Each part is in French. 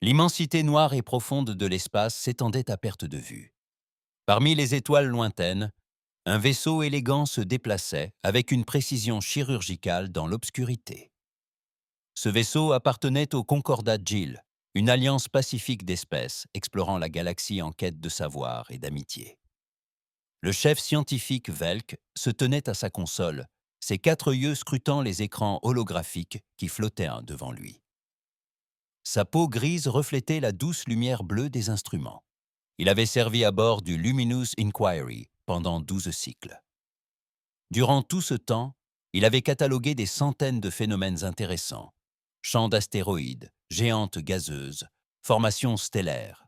L'immensité noire et profonde de l'espace s'étendait à perte de vue. Parmi les étoiles lointaines, un vaisseau élégant se déplaçait avec une précision chirurgicale dans l'obscurité. Ce vaisseau appartenait au Concordat Gill, une alliance pacifique d'espèces explorant la galaxie en quête de savoir et d'amitié. Le chef scientifique Velk se tenait à sa console, ses 4 yeux scrutant les écrans holographiques qui flottaient devant lui. Sa peau grise reflétait la douce lumière bleue des instruments. Il avait servi à bord du Luminous Inquiry pendant 12 cycles. Durant tout ce temps, il avait catalogué des centaines de phénomènes intéressants. Champs d'astéroïdes, géantes gazeuses, formations stellaires.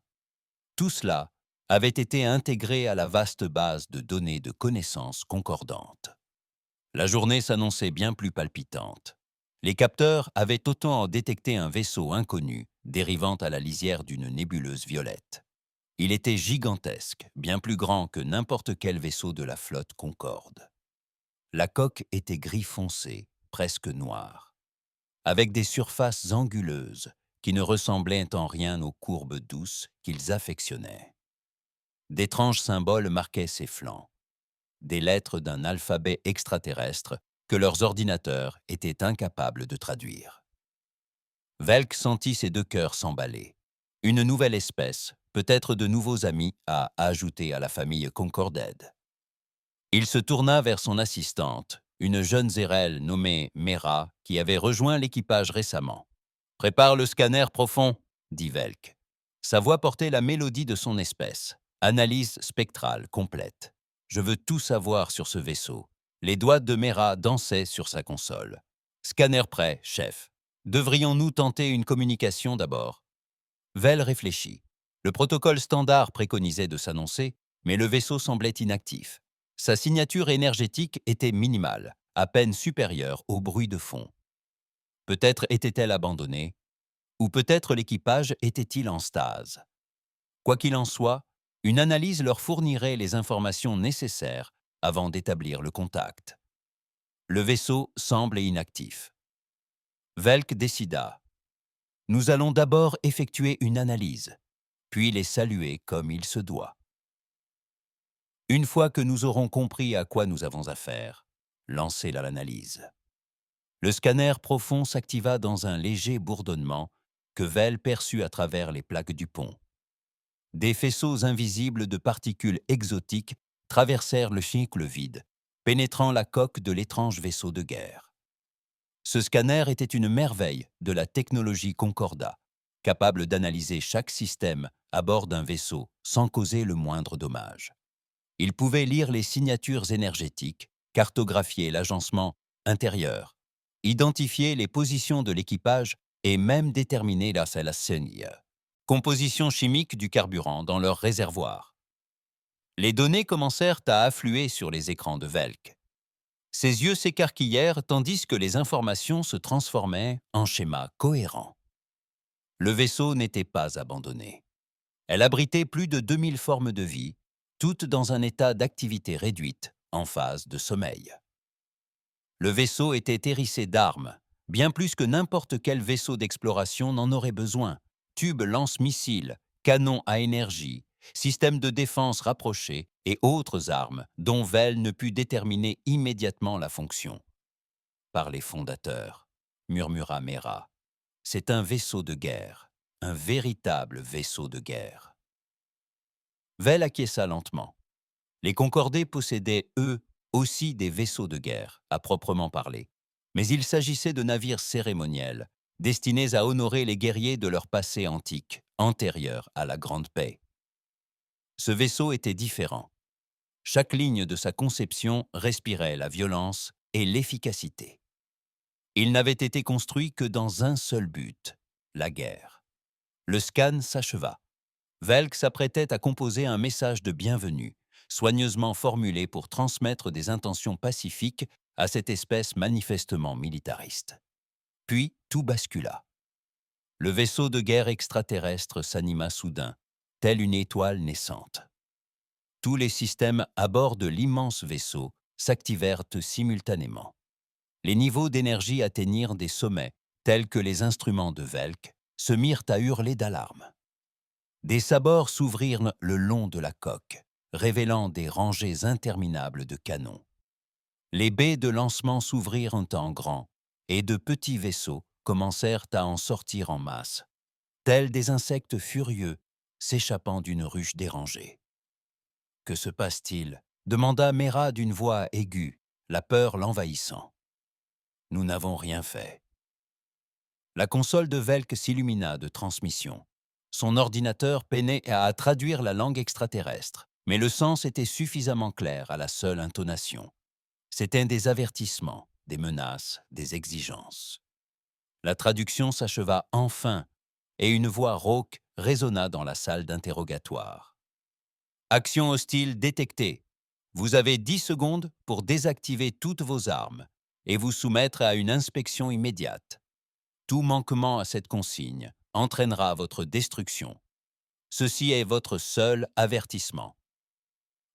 Tout cela avait été intégré à la vaste base de données de connaissances concordantes. La journée s'annonçait bien plus palpitante. Les capteurs avaient autant détecté un vaisseau inconnu dérivant à la lisière d'une nébuleuse violette. Il était gigantesque, bien plus grand que n'importe quel vaisseau de la flotte Concorde. La coque était gris foncé, presque noire, avec des surfaces anguleuses qui ne ressemblaient en rien aux courbes douces qu'ils affectionnaient. D'étranges symboles marquaient ses flancs, des lettres d'un alphabet extraterrestre que leurs ordinateurs étaient incapables de traduire. Velk sentit ses 2 cœurs s'emballer. Une nouvelle espèce, peut-être de nouveaux amis à ajouter à la famille Concorded. Il se tourna vers son assistante, une jeune zérelle nommée Mera, qui avait rejoint l'équipage récemment. « Prépare le scanner profond », dit Velk. Sa voix portait la mélodie de son espèce. Analyse spectrale complète. Je veux tout savoir sur ce vaisseau. Les doigts de Mera dansaient sur sa console. Scanner prêt, chef. Devrions-nous tenter une communication d'abord? Vel réfléchit. Le protocole standard préconisait de s'annoncer, mais le vaisseau semblait inactif. Sa signature énergétique était minimale, à peine supérieure au bruit de fond. Peut-être était-elle abandonnée, ou peut-être l'équipage était-il en stase. Quoi qu'il en soit, une analyse leur fournirait les informations nécessaires avant d'établir le contact. Le vaisseau semble inactif. Velk décida. Nous allons d'abord effectuer une analyse, puis les saluer comme il se doit. Une fois que nous aurons compris à quoi nous avons affaire, lancez l'analyse. Le scanner profond s'activa dans un léger bourdonnement que Vel perçut à travers les plaques du pont. Des faisceaux invisibles de particules exotiques traversèrent le cycle vide, pénétrant la coque de l'étrange vaisseau de guerre. Ce scanner était une merveille de la technologie Concordat, capable d'analyser chaque système à bord d'un vaisseau sans causer le moindre dommage. Il pouvait lire les signatures énergétiques, cartographier l'agencement intérieur, identifier les positions de l'équipage et même déterminer la composition chimique du carburant dans leur réservoir. Les données commencèrent à affluer sur les écrans de Velk. Ses yeux s'écarquillèrent tandis que les informations se transformaient en schémas cohérents. Le vaisseau n'était pas abandonné. Elle abritait plus de 2000 formes de vie, toutes dans un état d'activité réduite, en phase de sommeil. Le vaisseau était hérissé d'armes, bien plus que n'importe quel vaisseau d'exploration n'en aurait besoin. Tubes lance-missiles, canons à énergie, systèmes de défense rapprochés et autres armes dont Vel ne put déterminer immédiatement la fonction. Par les fondateurs, murmura Mera. C'est un vaisseau de guerre, un véritable vaisseau de guerre. Vel acquiesça lentement. Les Concordés possédaient, eux, aussi des vaisseaux de guerre, à proprement parler. Mais il s'agissait de navires cérémoniels, destinés à honorer les guerriers de leur passé antique, antérieur à la Grande Paix. Ce vaisseau était différent. Chaque ligne de sa conception respirait la violence et l'efficacité. Il n'avait été construit que dans un seul but, la guerre. Le scan s'acheva. Velk s'apprêtait à composer un message de bienvenue, soigneusement formulé pour transmettre des intentions pacifiques à cette espèce manifestement militariste. Puis tout bascula. Le vaisseau de guerre extraterrestre s'anima soudain, telle une étoile naissante. Tous les systèmes à bord de l'immense vaisseau s'activèrent simultanément. Les niveaux d'énergie atteignirent des sommets, tels que les instruments de Velk, se mirent à hurler d'alarme. Des sabords s'ouvrirent le long de la coque, révélant des rangées interminables de canons. Les baies de lancement s'ouvrirent en grand, et de petits vaisseaux commencèrent à en sortir en masse, tels des insectes furieux s'échappant d'une ruche dérangée. « Que se passe-t-il » demanda Mera d'une voix aiguë, la peur l'envahissant. « Nous n'avons rien fait. » La console de Velk s'illumina de transmission. Son ordinateur peinait à traduire la langue extraterrestre, mais le sens était suffisamment clair à la seule intonation. C'étaient des avertissements, des menaces, des exigences. La traduction s'acheva enfin, et une voix rauque résonna dans la salle d'interrogatoire. « Action hostile détectée. Vous avez 10 secondes pour désactiver toutes vos armes et vous soumettre à une inspection immédiate. Tout manquement à cette consigne entraînera votre destruction. Ceci est votre seul avertissement. »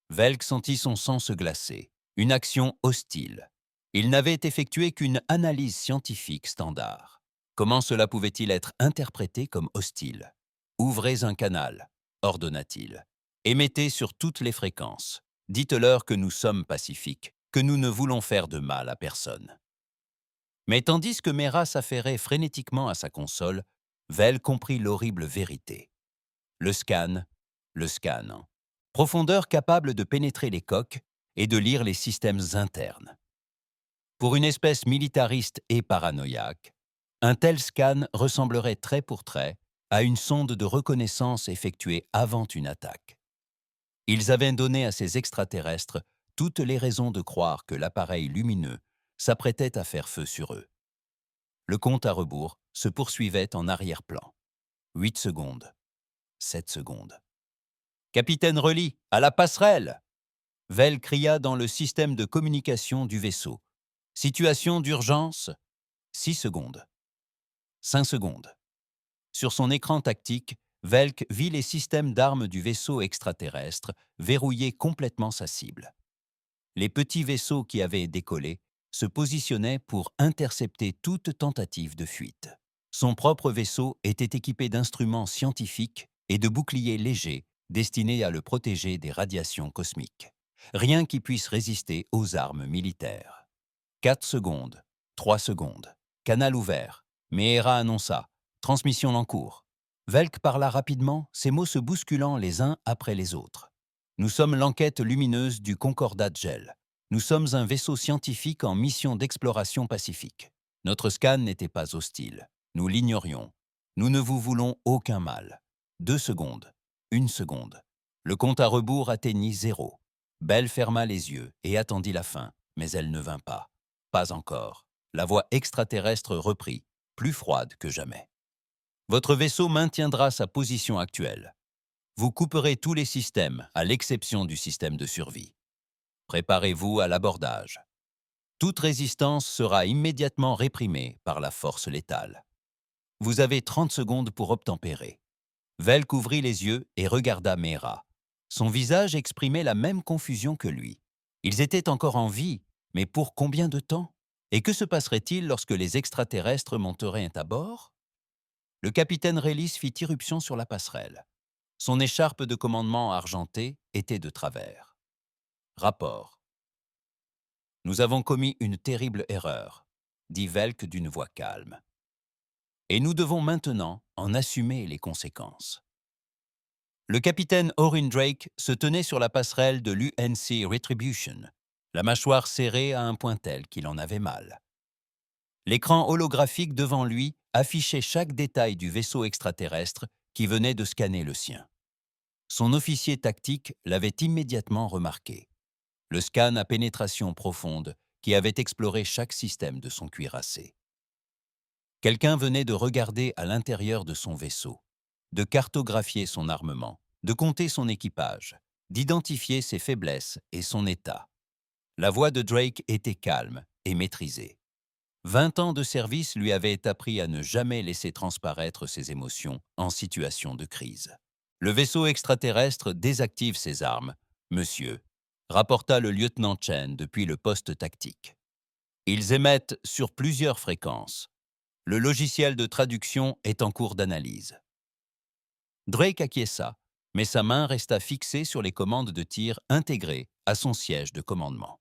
Velk sentit son sang se glacer. Une action hostile. Il n'avait effectué qu'une analyse scientifique standard. Comment cela pouvait-il être interprété comme hostile? « Ouvrez un canal, ordonna-t-il. Émettez sur toutes les fréquences. Dites-leur que nous sommes pacifiques, que nous ne voulons faire de mal à personne. » Mais tandis que Mera s'affairait frénétiquement à sa console, Vel comprit l'horrible vérité. Le scan. Profondeur capable de pénétrer les coques et de lire les systèmes internes. Pour une espèce militariste et paranoïaque, un tel scan ressemblerait trait pour trait à une sonde de reconnaissance effectuée avant une attaque. Ils avaient donné à ces extraterrestres toutes les raisons de croire que l'appareil lumineux s'apprêtait à faire feu sur eux. Le compte à rebours se poursuivait en arrière-plan. 8 secondes. 7 secondes. « Capitaine Reli, à la passerelle !» Vel cria dans le système de communication du vaisseau. « Situation d'urgence !» 6 secondes. 5 secondes. Sur son écran tactique, Velk vit les systèmes d'armes du vaisseau extraterrestre verrouiller complètement sa cible. Les petits vaisseaux qui avaient décollé se positionnaient pour intercepter toute tentative de fuite. Son propre vaisseau était équipé d'instruments scientifiques et de boucliers légers destinés à le protéger des radiations cosmiques. Rien qui puisse résister aux armes militaires. 4 secondes, 3 secondes, canal ouvert. Mehera annonça « Transmission en cours ». Velk parla rapidement, ses mots se bousculant les uns après les autres. « Nous sommes l'enquête lumineuse du Concordat Gel. Nous sommes un vaisseau scientifique en mission d'exploration pacifique. Notre scan n'était pas hostile. Nous l'ignorions. Nous ne vous voulons aucun mal. 2 secondes. 1 seconde. Le compte à rebours atteignit 0. Belle ferma les yeux et attendit la fin, mais elle ne vint pas. Pas encore. La voix extraterrestre reprit, plus froide que jamais. Votre vaisseau maintiendra sa position actuelle. Vous couperez tous les systèmes, à l'exception du système de survie. Préparez-vous à l'abordage. Toute résistance sera immédiatement réprimée par la force létale. Vous avez 30 secondes pour obtempérer. » Velk ouvrit les yeux et regarda Mehera. Son visage exprimait la même confusion que lui. Ils étaient encore en vie, mais pour combien de temps? Et que se passerait-il lorsque les extraterrestres monteraient à bord? Le capitaine Relis fit irruption sur la passerelle. Son écharpe de commandement argentée était de travers. Rapport. « Nous avons commis une terrible erreur, » dit Velk d'une voix calme. « Et nous devons maintenant en assumer les conséquences. » Le capitaine Orrin Drake se tenait sur la passerelle de l'UNC Retribution, la mâchoire serrée à un point tel qu'il en avait mal. L'écran holographique devant lui affichait chaque détail du vaisseau extraterrestre qui venait de scanner le sien. Son officier tactique l'avait immédiatement remarqué. Le scan à pénétration profonde qui avait exploré chaque système de son cuirassé. Quelqu'un venait de regarder à l'intérieur de son vaisseau, de cartographier son armement, de compter son équipage, d'identifier ses faiblesses et son état. La voix de Drake était calme et maîtrisée. 20 ans de service lui avaient appris à ne jamais laisser transparaître ses émotions en situation de crise. Le vaisseau extraterrestre désactive ses armes, monsieur, rapporta le lieutenant Chen depuis le poste tactique. Ils émettent sur plusieurs fréquences. Le logiciel de traduction est en cours d'analyse. Drake acquiesça, mais sa main resta fixée sur les commandes de tir intégrées à son siège de commandement.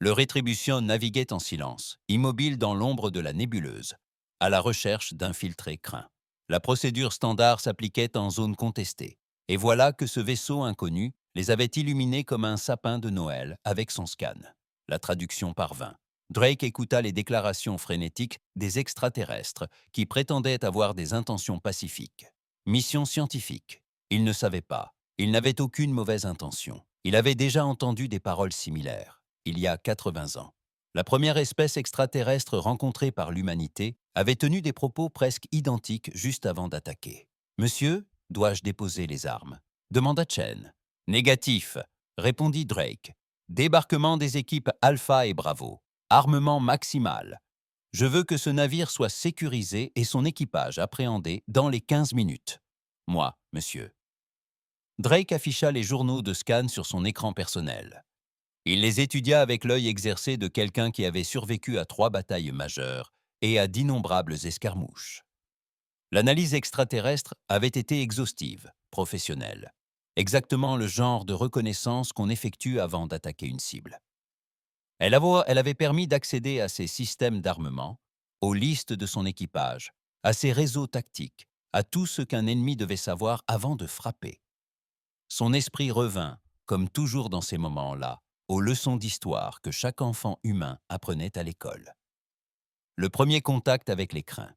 Le Rétribution naviguait en silence, immobile dans l'ombre de la nébuleuse, à la recherche d'infiltrés craints. La procédure standard s'appliquait en zone contestée, et voilà que ce vaisseau inconnu les avait illuminés comme un sapin de Noël avec son scan. La traduction parvint. Drake écouta les déclarations frénétiques des extraterrestres qui prétendaient avoir des intentions pacifiques. Mission scientifique. Il ne savait pas. Il n'avait aucune mauvaise intention. Il avait déjà entendu des paroles similaires, il y a 80 ans. La première espèce extraterrestre rencontrée par l'humanité avait tenu des propos presque identiques juste avant d'attaquer. « Monsieur, dois-je déposer les armes ?» demanda Chen. « Négatif », répondit Drake. « Débarquement des équipes Alpha et Bravo. Armement maximal. Je veux que ce navire soit sécurisé et son équipage appréhendé dans les 15 minutes. Moi, monsieur. » Drake afficha les journaux de scan sur son écran personnel. Il les étudia avec l'œil exercé de quelqu'un qui avait survécu à 3 batailles majeures et à d'innombrables escarmouches. L'analyse extraterrestre avait été exhaustive, professionnelle. Exactement le genre de reconnaissance qu'on effectue avant d'attaquer une cible. Elle avait permis d'accéder à ses systèmes d'armement, aux listes de son équipage, à ses réseaux tactiques, à tout ce qu'un ennemi devait savoir avant de frapper. Son esprit revint, comme toujours dans ces moments-là, aux leçons d'histoire que chaque enfant humain apprenait à l'école. Le premier contact avec les crins,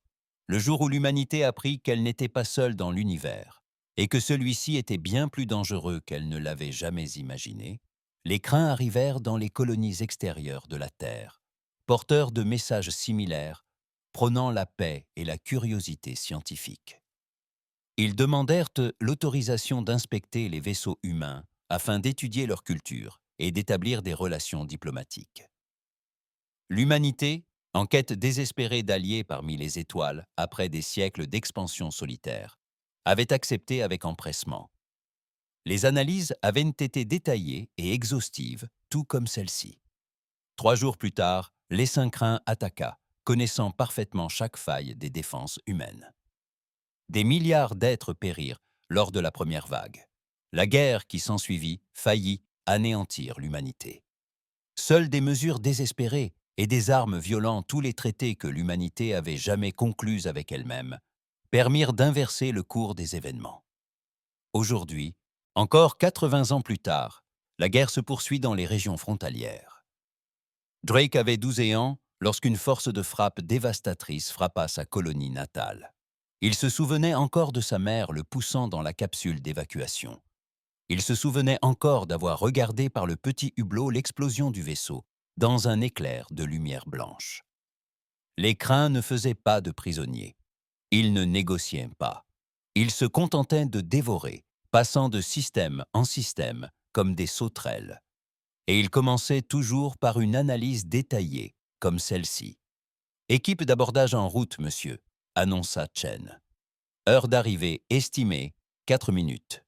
le jour où l'humanité apprit qu'elle n'était pas seule dans l'univers et que celui-ci était bien plus dangereux qu'elle ne l'avait jamais imaginé, les crins arrivèrent dans les colonies extérieures de la Terre, porteurs de messages similaires, prônant la paix et la curiosité scientifique. Ils demandèrent l'autorisation d'inspecter les vaisseaux humains afin d'étudier leur culture et d'établir des relations diplomatiques. L'humanité, en quête désespérée d'alliés parmi les étoiles après des siècles d'expansion solitaire, avait accepté avec empressement. Les analyses avaient été détaillées et exhaustives, tout comme celle-ci. 3 jours plus tard, l'Essaim-Crin attaqua, connaissant parfaitement chaque faille des défenses humaines. Des milliards d'êtres périrent lors de la première vague. La guerre qui s'ensuivit faillit anéantir l'humanité. Seules des mesures désespérées et des armes violant tous les traités que l'humanité avait jamais conclus avec elle-même permirent d'inverser le cours des événements. Aujourd'hui, encore 80 ans plus tard, la guerre se poursuit dans les régions frontalières. Drake avait 12 ans lorsqu'une force de frappe dévastatrice frappa sa colonie natale. Il se souvenait encore de sa mère le poussant dans la capsule d'évacuation. Il se souvenait encore d'avoir regardé par le petit hublot l'explosion du vaisseau, dans un éclair de lumière blanche. Les crins ne faisaient pas de prisonniers. Ils ne négociaient pas. Ils se contentaient de dévorer, passant de système en système, comme des sauterelles. Et ils commençaient toujours par une analyse détaillée, comme celle-ci. « Équipe d'abordage en route, monsieur », annonça Chen. « Heure d'arrivée estimée, 4 minutes. »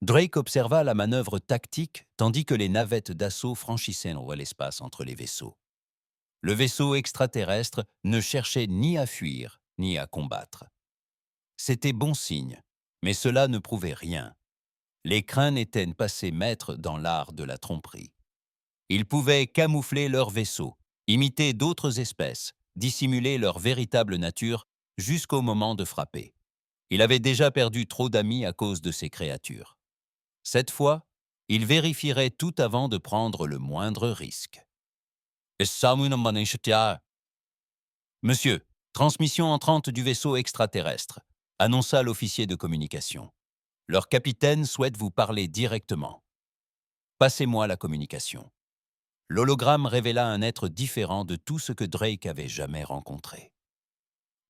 Drake observa la manœuvre tactique tandis que les navettes d'assaut franchissaient l'espace entre les vaisseaux. Le vaisseau extraterrestre ne cherchait ni à fuir ni à combattre. C'était bon signe, mais cela ne prouvait rien. Les crins étaient passés maîtres dans l'art de la tromperie. Ils pouvaient camoufler leurs vaisseaux, imiter d'autres espèces, dissimuler leur véritable nature jusqu'au moment de frapper. Il avait déjà perdu trop d'amis à cause de ces créatures. Cette fois, il vérifierait tout avant de prendre le moindre risque. « Monsieur, transmission entrante du vaisseau extraterrestre », annonça l'officier de communication. « Leur capitaine souhaite vous parler directement. Passez-moi la communication. » L'hologramme révéla un être différent de tout ce que Drake avait jamais rencontré.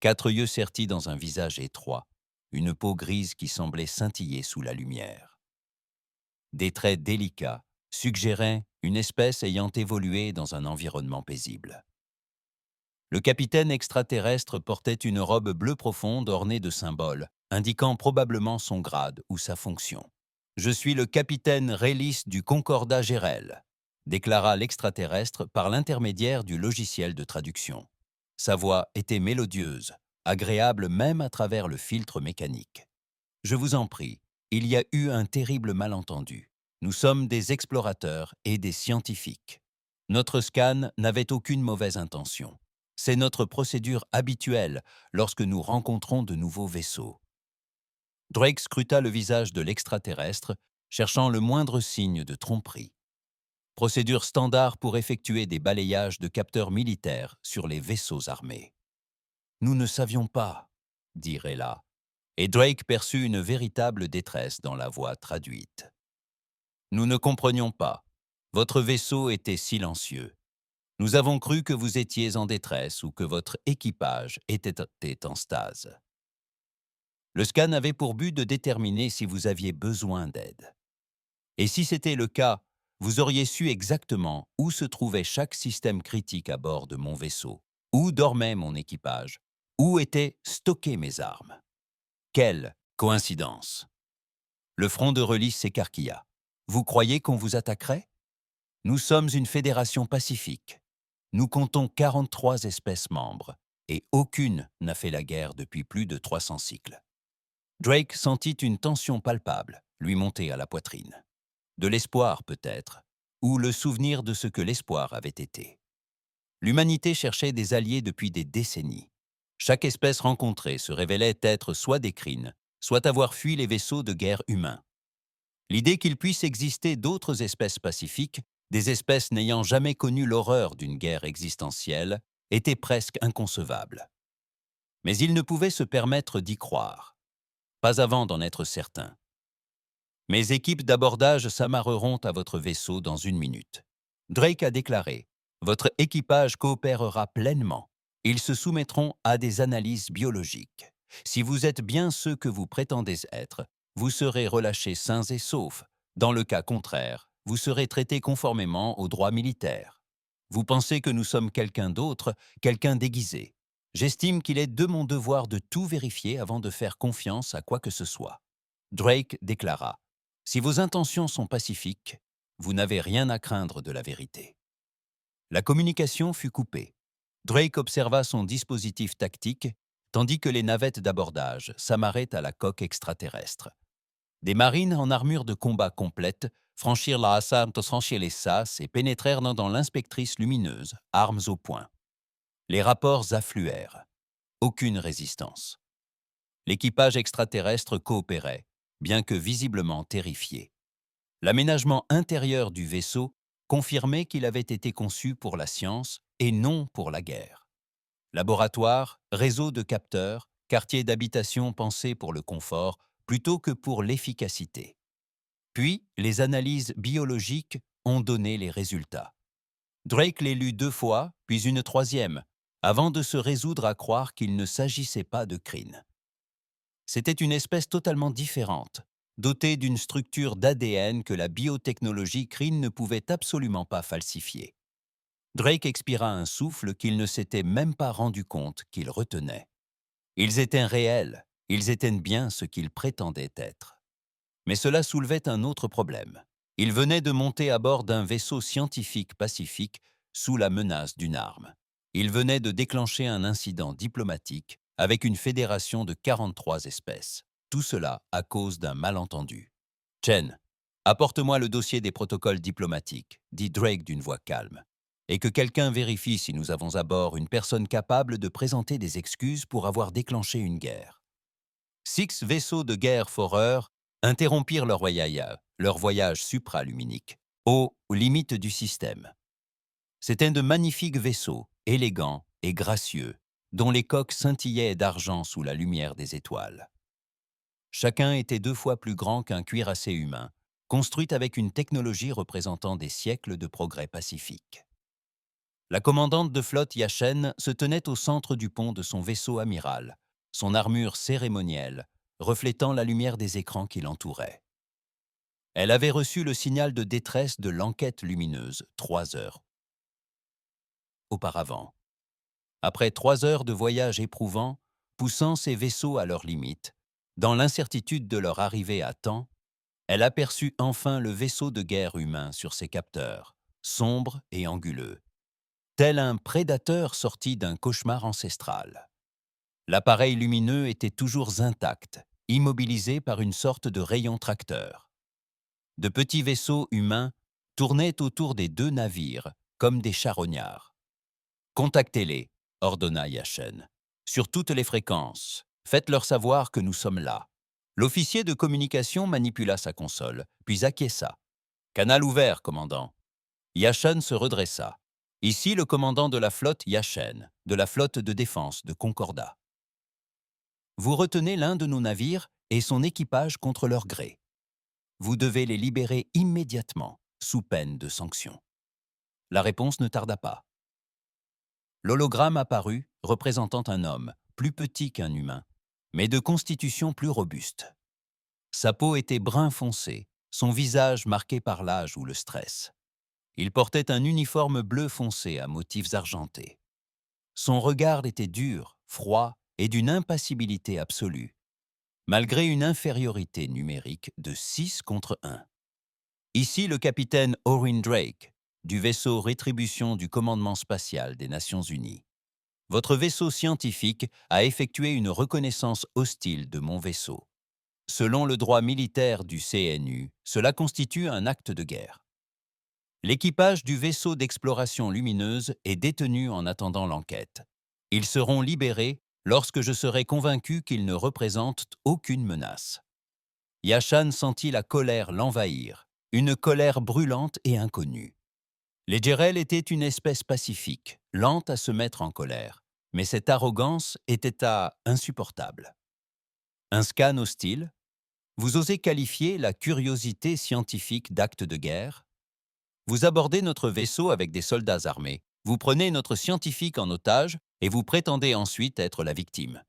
4 yeux sertis dans un visage étroit, une peau grise qui semblait scintiller sous la lumière. Des traits délicats suggéraient une espèce ayant évolué dans un environnement paisible. Le capitaine extraterrestre portait une robe bleue profonde ornée de symboles, indiquant probablement son grade ou sa fonction. « Je suis le capitaine Raylis du Concordat Gérel », déclara l'extraterrestre par l'intermédiaire du logiciel de traduction. Sa voix était mélodieuse, agréable même à travers le filtre mécanique. « Je vous en prie, il y a eu un terrible malentendu. Nous sommes des explorateurs et des scientifiques. Notre scan n'avait aucune mauvaise intention. C'est notre procédure habituelle lorsque nous rencontrons de nouveaux vaisseaux. » Drake scruta le visage de l'extraterrestre, cherchant le moindre signe de tromperie. Procédure standard pour effectuer des balayages de capteurs militaires sur les vaisseaux armés. « Nous ne savions pas, » dit Rayla, et Drake perçut une véritable détresse dans la voix traduite. « Nous ne comprenions pas. Votre vaisseau était silencieux. Nous avons cru que vous étiez en détresse ou que votre équipage était en stase. » Le scan avait pour but de déterminer si vous aviez besoin d'aide. Et si c'était le cas, vous auriez su exactement où se trouvait chaque système critique à bord de mon vaisseau, où dormait mon équipage, où étaient stockées mes armes. Quelle coïncidence! Le front de Relis s'écarquilla. Vous croyez qu'on vous attaquerait? Nous sommes une fédération pacifique. Nous comptons 43 espèces membres, et aucune n'a fait la guerre depuis plus de 300 cycles. Drake sentit une tension palpable lui monter à la poitrine. De l'espoir peut-être, ou le souvenir de ce que l'espoir avait été. L'humanité cherchait des alliés depuis des décennies. Chaque espèce rencontrée se révélait être soit des crines, soit avoir fui les vaisseaux de guerre humains. L'idée qu'il puisse exister d'autres espèces pacifiques, des espèces n'ayant jamais connu l'horreur d'une guerre existentielle, était presque inconcevable. Mais il ne pouvait se permettre d'y croire. Pas avant d'en être certain. « Mes équipes d'abordage s'amarreront à votre vaisseau dans 1 minute. » Drake a déclaré « Votre équipage coopérera pleinement. Ils se soumettront à des analyses biologiques. Si vous êtes bien ceux que vous prétendez être, vous serez relâchés sains et saufs. Dans le cas contraire, vous serez traités conformément aux droits militaires. Vous pensez que nous sommes quelqu'un d'autre, quelqu'un déguisé. J'estime qu'il est de mon devoir de tout vérifier avant de faire confiance à quoi que ce soit. » Drake déclara « Si vos intentions sont pacifiques, vous n'avez rien à craindre de la vérité. » La communication fut coupée. Drake observa son dispositif tactique, tandis que les navettes d'abordage s'amarraient à la coque extraterrestre. Des marines en armure de combat complète franchirent la les sas et pénétrèrent dans l'inspectrice lumineuse, armes au poing. Les rapports affluèrent. Aucune résistance. L'équipage extraterrestre coopérait, bien que visiblement terrifié. L'aménagement intérieur du vaisseau confirmait qu'il avait été conçu pour la science et non pour la guerre. Laboratoire, réseau de capteurs, quartier d'habitation pensé pour le confort plutôt que pour l'efficacité. Puis, les analyses biologiques ont donné les résultats. Drake les lut 2 fois, puis une 3e, avant de se résoudre à croire qu'il ne s'agissait pas de crines. C'était une espèce totalement différente, dotée d'une structure d'ADN que la biotechnologie crine ne pouvait absolument pas falsifier. Drake expira un souffle qu'il ne s'était même pas rendu compte qu'il retenait. Ils étaient réels, ils étaient bien ce qu'ils prétendaient être. Mais cela soulevait un autre problème. Ils venaient de monter à bord d'un vaisseau scientifique pacifique sous la menace d'une arme. Ils venaient de déclencher un incident diplomatique avec une fédération de 43 espèces. Tout cela à cause d'un malentendu. « Chen, apporte-moi le dossier des protocoles diplomatiques, » dit Drake d'une voix calme, « et que quelqu'un vérifie si nous avons à bord une personne capable de présenter des excuses pour avoir déclenché une guerre. » 6 vaisseaux de guerre foreurs interrompirent leur voyage supraluminique, aux limites du système. C'étaient de magnifiques vaisseaux, élégants et gracieux, dont les coques scintillaient d'argent sous la lumière des étoiles. Chacun était 2 fois plus grand qu'un cuirassé humain, construit avec une technologie représentant des siècles de progrès pacifique. La commandante de flotte Yachen se tenait au centre du pont de son vaisseau amiral, son armure cérémonielle, reflétant la lumière des écrans qui l'entouraient. Elle avait reçu le signal de détresse de l'enquête lumineuse 3 heures auparavant. Après 3 heures de voyage éprouvant, poussant ses vaisseaux à leurs limites, dans l'incertitude de leur arrivée à temps, elle aperçut enfin le vaisseau de guerre humain sur ses capteurs, sombre et anguleux. tel un prédateur sorti d'un cauchemar ancestral. L'appareil lumineux était toujours intact, immobilisé par une sorte de rayon tracteur. De petits vaisseaux humains tournaient autour des deux navires, comme des charognards. « Contactez-les », ordonna Yachen. « Sur toutes les fréquences. Faites-leur savoir que nous sommes là. » L'officier de communication manipula sa console, puis acquiesça. « Canal ouvert, commandant. » Yachen se redressa. « Ici le commandant de la flotte Yachen, de la flotte de défense de Concordat. Vous retenez l'un de nos navires et son équipage contre leur gré. Vous devez les libérer immédiatement, sous peine de sanction. » La réponse ne tarda pas. L'hologramme apparut, représentant un homme, plus petit qu'un humain, mais de constitution plus robuste. Sa peau était brun foncé, son visage marqué par l'âge ou le stress. Il portait un uniforme bleu foncé à motifs argentés. Son regard était dur, froid et d'une impassibilité absolue, malgré une infériorité numérique de 6 contre 1. Ici le capitaine Orin Drake, du vaisseau Rétribution du commandement spatial des Nations Unies. Votre vaisseau scientifique a effectué une reconnaissance hostile de mon vaisseau. Selon le droit militaire du CNU, cela constitue un acte de guerre. L'équipage du vaisseau d'exploration lumineuse est détenu en attendant l'enquête. Ils seront libérés lorsque je serai convaincu qu'ils ne représentent aucune menace. Yachen sentit la colère l'envahir, une colère brûlante et inconnue. Les Djerel étaient une espèce pacifique, lente à se mettre en colère, mais cette arrogance était insupportable. Un scan hostile? Vous osez qualifier la curiosité scientifique d'acte de guerre? Vous abordez notre vaisseau avec des soldats armés, vous prenez notre scientifique en otage et vous prétendez ensuite être la victime.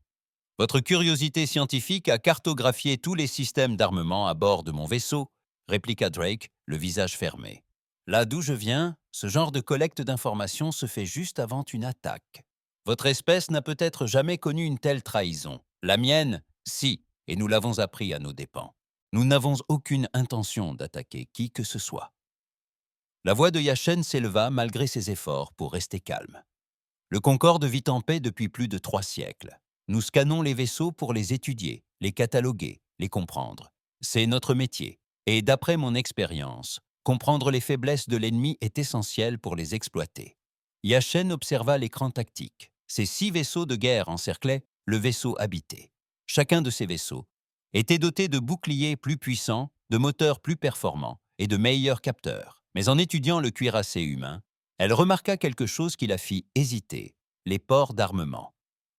Votre curiosité scientifique a cartographié tous les systèmes d'armement à bord de mon vaisseau, répliqua Drake, le visage fermé. Là d'où je viens, ce genre de collecte d'informations se fait juste avant une attaque. Votre espèce n'a peut-être jamais connu une telle trahison. La mienne, si, et nous l'avons appris à nos dépens. Nous n'avons aucune intention d'attaquer qui que ce soit. La voix de Yachen s'éleva malgré ses efforts pour rester calme. Le Concorde vit en paix depuis plus de 3 siècles. Nous scannons les vaisseaux pour les étudier, les cataloguer, les comprendre. C'est notre métier. Et d'après mon expérience, comprendre les faiblesses de l'ennemi est essentiel pour les exploiter. Yachen observa l'écran tactique. Ces 6 vaisseaux de guerre encerclaient le vaisseau habité. Chacun de ces vaisseaux était doté de boucliers plus puissants, de moteurs plus performants et de meilleurs capteurs. Mais en étudiant le cuirassé humain, elle remarqua quelque chose qui la fit hésiter, les ports d'armement.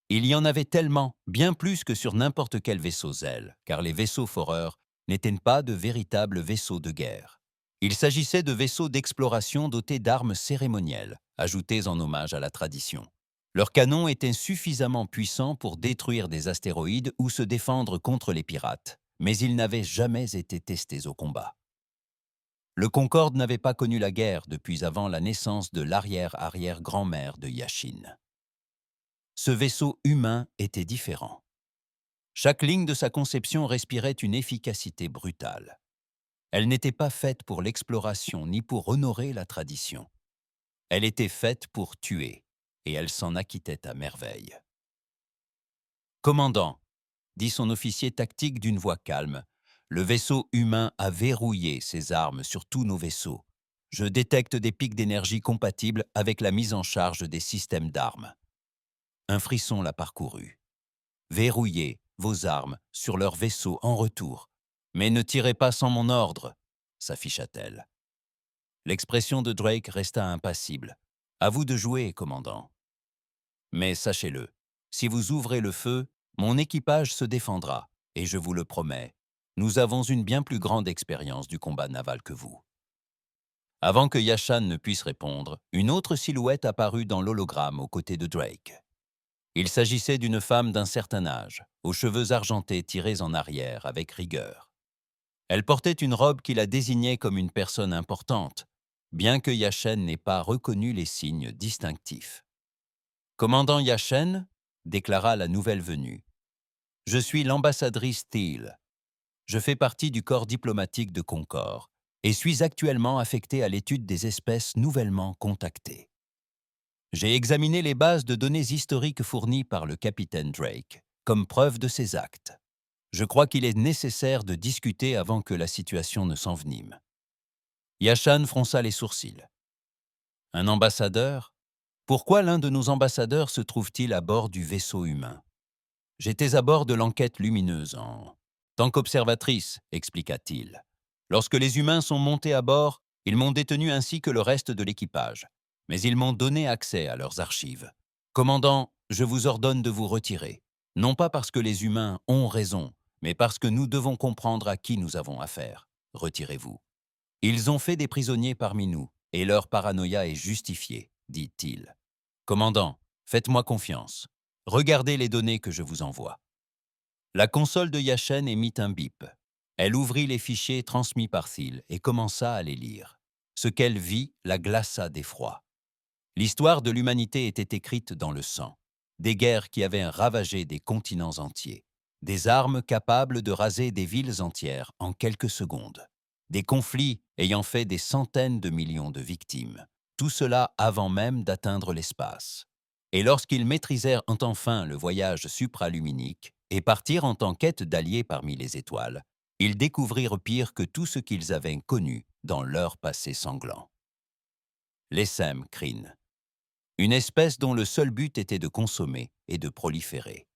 Il y en avait tellement, bien plus que sur n'importe quel vaisseau Zell, car les vaisseaux foreurs n'étaient pas de véritables vaisseaux de guerre. Il s'agissait de vaisseaux d'exploration dotés d'armes cérémonielles, ajoutées en hommage à la tradition. Leurs canons étaient suffisamment puissants pour détruire des astéroïdes ou se défendre contre les pirates, mais ils n'avaient jamais été testés au combat. Le Concorde n'avait pas connu la guerre depuis avant la naissance de l'arrière-arrière-grand-mère de Yachen. Ce vaisseau humain était différent. Chaque ligne de sa conception respirait une efficacité brutale. Elle n'était pas faite pour l'exploration ni pour honorer la tradition. Elle était faite pour tuer, et elle s'en acquittait à merveille. « Commandant », dit son officier tactique d'une voix calme, « le vaisseau humain a verrouillé ses armes sur tous nos vaisseaux. Je détecte des pics d'énergie compatibles avec la mise en charge des systèmes d'armes. » Un frisson la parcourut. « Verrouillez vos armes sur leurs vaisseaux en retour, mais ne tirez pas sans mon ordre, » s'afficha-t-elle. L'expression de Drake resta impassible. « À vous de jouer, commandant. Mais sachez-le, si vous ouvrez le feu, mon équipage se défendra, et je vous le promets, nous avons une bien plus grande expérience du combat naval que vous. » Avant que Yachen ne puisse répondre, une autre silhouette apparut dans l'hologramme aux côtés de Drake. Il s'agissait d'une femme d'un certain âge, aux cheveux argentés tirés en arrière avec rigueur. Elle portait une robe qui la désignait comme une personne importante, bien que Yachen n'ait pas reconnu les signes distinctifs. « Commandant Yachen, » déclara la nouvelle venue, « je suis l'ambassadrice Teal. Je fais partie du corps diplomatique de Concorde et suis actuellement affectée à l'étude des espèces nouvellement contactées. » J'ai examiné les bases de données historiques fournies par le capitaine Drake, comme preuve de ses actes. Je crois qu'il est nécessaire de discuter avant que la situation ne s'envenime. Yashan fronça les sourcils. Un ambassadeur? Pourquoi l'un de nos ambassadeurs se trouve-t-il à bord du vaisseau humain? J'étais à bord de l'enquête lumineuse en tant qu'observatrice, expliqua-t-il. Lorsque les humains sont montés à bord, ils m'ont détenu ainsi que le reste de l'équipage. Mais ils m'ont donné accès à leurs archives. Commandant, je vous ordonne de vous retirer. Non pas parce que les humains ont raison, mais parce que nous devons comprendre à qui nous avons affaire. Retirez-vous. Ils ont fait des prisonniers parmi nous, et leur paranoïa est justifiée, dit-il. Commandant, faites-moi confiance. Regardez les données que je vous envoie. La console de Yashen émit un bip. Elle ouvrit les fichiers transmis par Thiel et commença à les lire. Ce qu'elle vit la glaça d'effroi. L'histoire de l'humanité était écrite dans le sang. Des guerres qui avaient ravagé des continents entiers. Des armes capables de raser des villes entières en quelques secondes. Des conflits ayant fait des centaines de millions de victimes. Tout cela avant même d'atteindre l'espace. Et lorsqu'ils maîtrisèrent enfin le voyage supraluminique et partirent en tant quête d'alliés parmi les étoiles, ils découvrirent pire que tout ce qu'ils avaient connu dans leur passé sanglant. L'Essem Kryn. Une espèce dont le seul but était de consommer et de proliférer.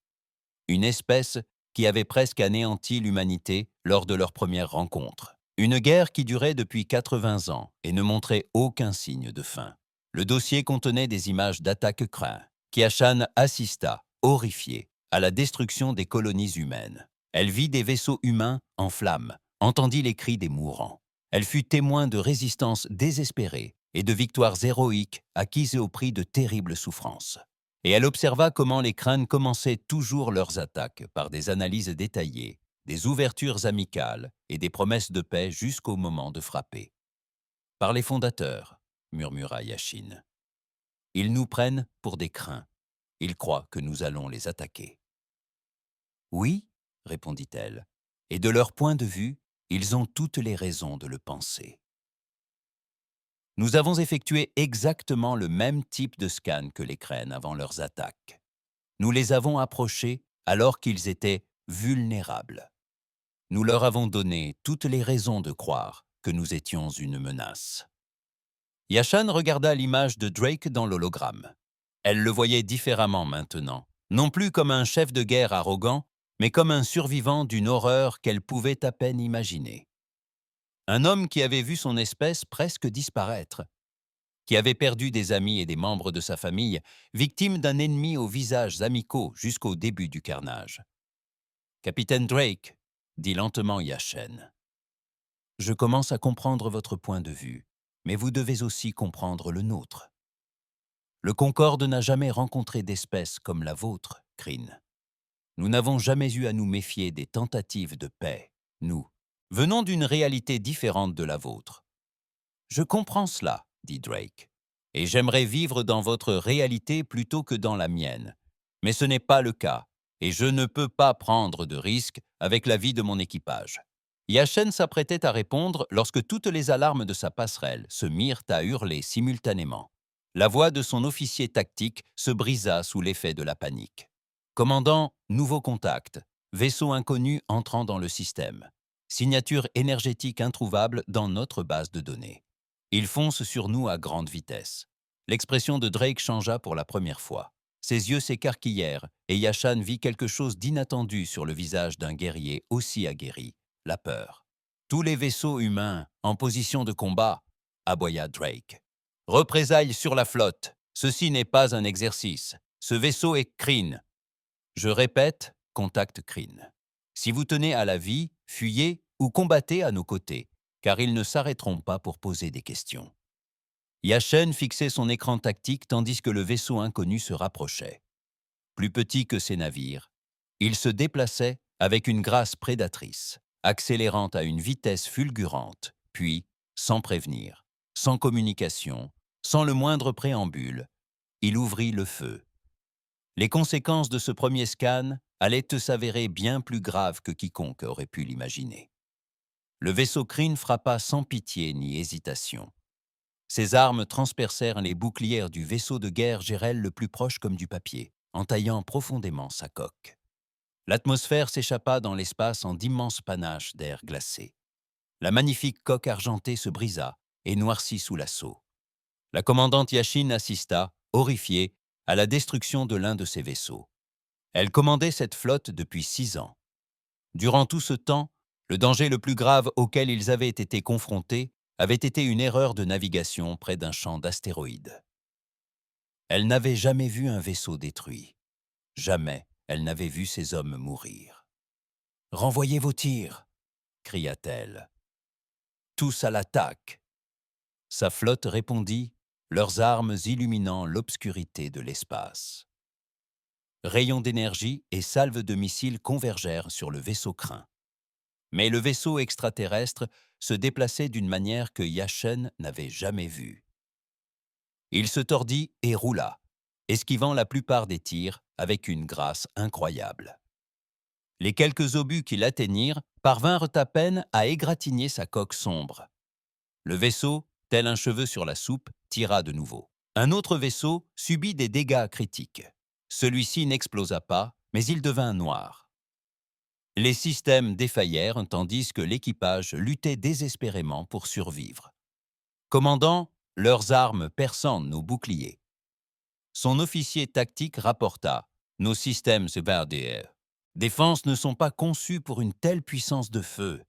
Une espèce qui avait presque anéanti l'humanité lors de leur première rencontre. Une guerre qui durait depuis 80 ans et ne montrait aucun signe de fin. Le dossier contenait des images d'attaques craintes. Yashan assista, horrifiée, à la destruction des colonies humaines. Elle vit des vaisseaux humains en flammes, entendit les cris des mourants. Elle fut témoin de résistances désespérées et de victoires héroïques acquises au prix de terribles souffrances. Et elle observa comment les crânes commençaient toujours leurs attaques par des analyses détaillées, des ouvertures amicales et des promesses de paix jusqu'au moment de frapper. « Par les fondateurs », murmura Yashin. « Ils nous prennent pour des crins. Ils croient que nous allons les attaquer. » « Oui, » répondit-elle, « et de leur point de vue, ils ont toutes les raisons de le penser. Nous avons effectué exactement le même type de scan que les crânes avant leurs attaques. Nous les avons approchés alors qu'ils étaient vulnérables. Nous leur avons donné toutes les raisons de croire que nous étions une menace. » Yashan regarda l'image de Drake dans l'hologramme. Elle le voyait différemment maintenant, non plus comme un chef de guerre arrogant, mais comme un survivant d'une horreur qu'elle pouvait à peine imaginer. Un homme qui avait vu son espèce presque disparaître, qui avait perdu des amis et des membres de sa famille, victime d'un ennemi aux visages amicaux jusqu'au début du carnage. « Capitaine Drake, » dit lentement Yashen, « je commence à comprendre votre point de vue, mais vous devez aussi comprendre le nôtre. Le Concorde n'a jamais rencontré d'espèce comme la vôtre, Kryn. Nous n'avons jamais eu à nous méfier des tentatives de paix. Nous venons d'une réalité différente de la vôtre. »« Je comprends cela, » dit Drake, « et j'aimerais vivre dans votre réalité plutôt que dans la mienne. Mais ce n'est pas le cas, et je ne peux pas prendre de risques avec la vie de mon équipage. » Yashen s'apprêtait à répondre lorsque toutes les alarmes de sa passerelle se mirent à hurler simultanément. La voix de son officier tactique se brisa sous l'effet de la panique. « Commandant, nouveau contact. Vaisseau inconnu entrant dans le système. Signature énergétique introuvable dans notre base de données. Il fonce sur nous à grande vitesse. » L'expression de Drake changea pour la première fois. Ses yeux s'écarquillèrent et Yashan vit quelque chose d'inattendu sur le visage d'un guerrier aussi aguerri, la peur. « Tous les vaisseaux humains en position de combat !» aboya Drake. « Représailles sur la flotte. Ceci n'est pas un exercice. Ce vaisseau est Kryn. » Je répète, contact Kryn. Si vous tenez à la vie, fuyez ou combattez à nos côtés, car ils ne s'arrêteront pas pour poser des questions. Yashen fixait son écran tactique tandis que le vaisseau inconnu se rapprochait. Plus petit que ses navires, il se déplaçait avec une grâce prédatrice, accélérant à une vitesse fulgurante, puis, sans prévenir, sans communication, sans le moindre préambule, il ouvrit le feu. Les conséquences de ce premier scan allaient s'avérer bien plus graves que quiconque aurait pu l'imaginer. Le vaisseau Kryn frappa sans pitié ni hésitation. Ses armes transpercèrent les bouclières du vaisseau de guerre Gérel le plus proche comme du papier, entaillant profondément sa coque. L'atmosphère s'échappa dans l'espace en d'immenses panaches d'air glacé. La magnifique coque argentée se brisa et noircit sous l'assaut. La commandante Yashin assista, horrifiée, à la destruction de l'un de ses vaisseaux. Elle commandait cette flotte depuis 6 ans. Durant tout ce temps, le danger le plus grave auquel ils avaient été confrontés avait été une erreur de navigation près d'un champ d'astéroïdes. Elle n'avait jamais vu un vaisseau détruit. Jamais elle n'avait vu ses hommes mourir. « Renvoyez vos tirs !» cria-t-elle. « Tous à l'attaque !» Sa flotte répondit, leurs armes illuminant l'obscurité de l'espace. Rayons d'énergie et salves de missiles convergèrent sur le vaisseau craint. Mais le vaisseau extraterrestre se déplaçait d'une manière que Yachen n'avait jamais vue. Il se tordit et roula, esquivant la plupart des tirs avec une grâce incroyable. Les quelques obus qui l'atteignirent parvinrent à peine à égratigner sa coque sombre. Le vaisseau, tel un cheveu sur la soupe, tira de nouveau. Un autre vaisseau subit des dégâts critiques. Celui-ci n'explosa pas, mais il devint noir. Les systèmes défaillèrent tandis que l'équipage luttait désespérément pour survivre. Commandant, leurs armes perçant nos boucliers. Son officier tactique rapporta « Nos systèmes subordinaires. Défenses ne sont pas conçus pour une telle puissance de feu. »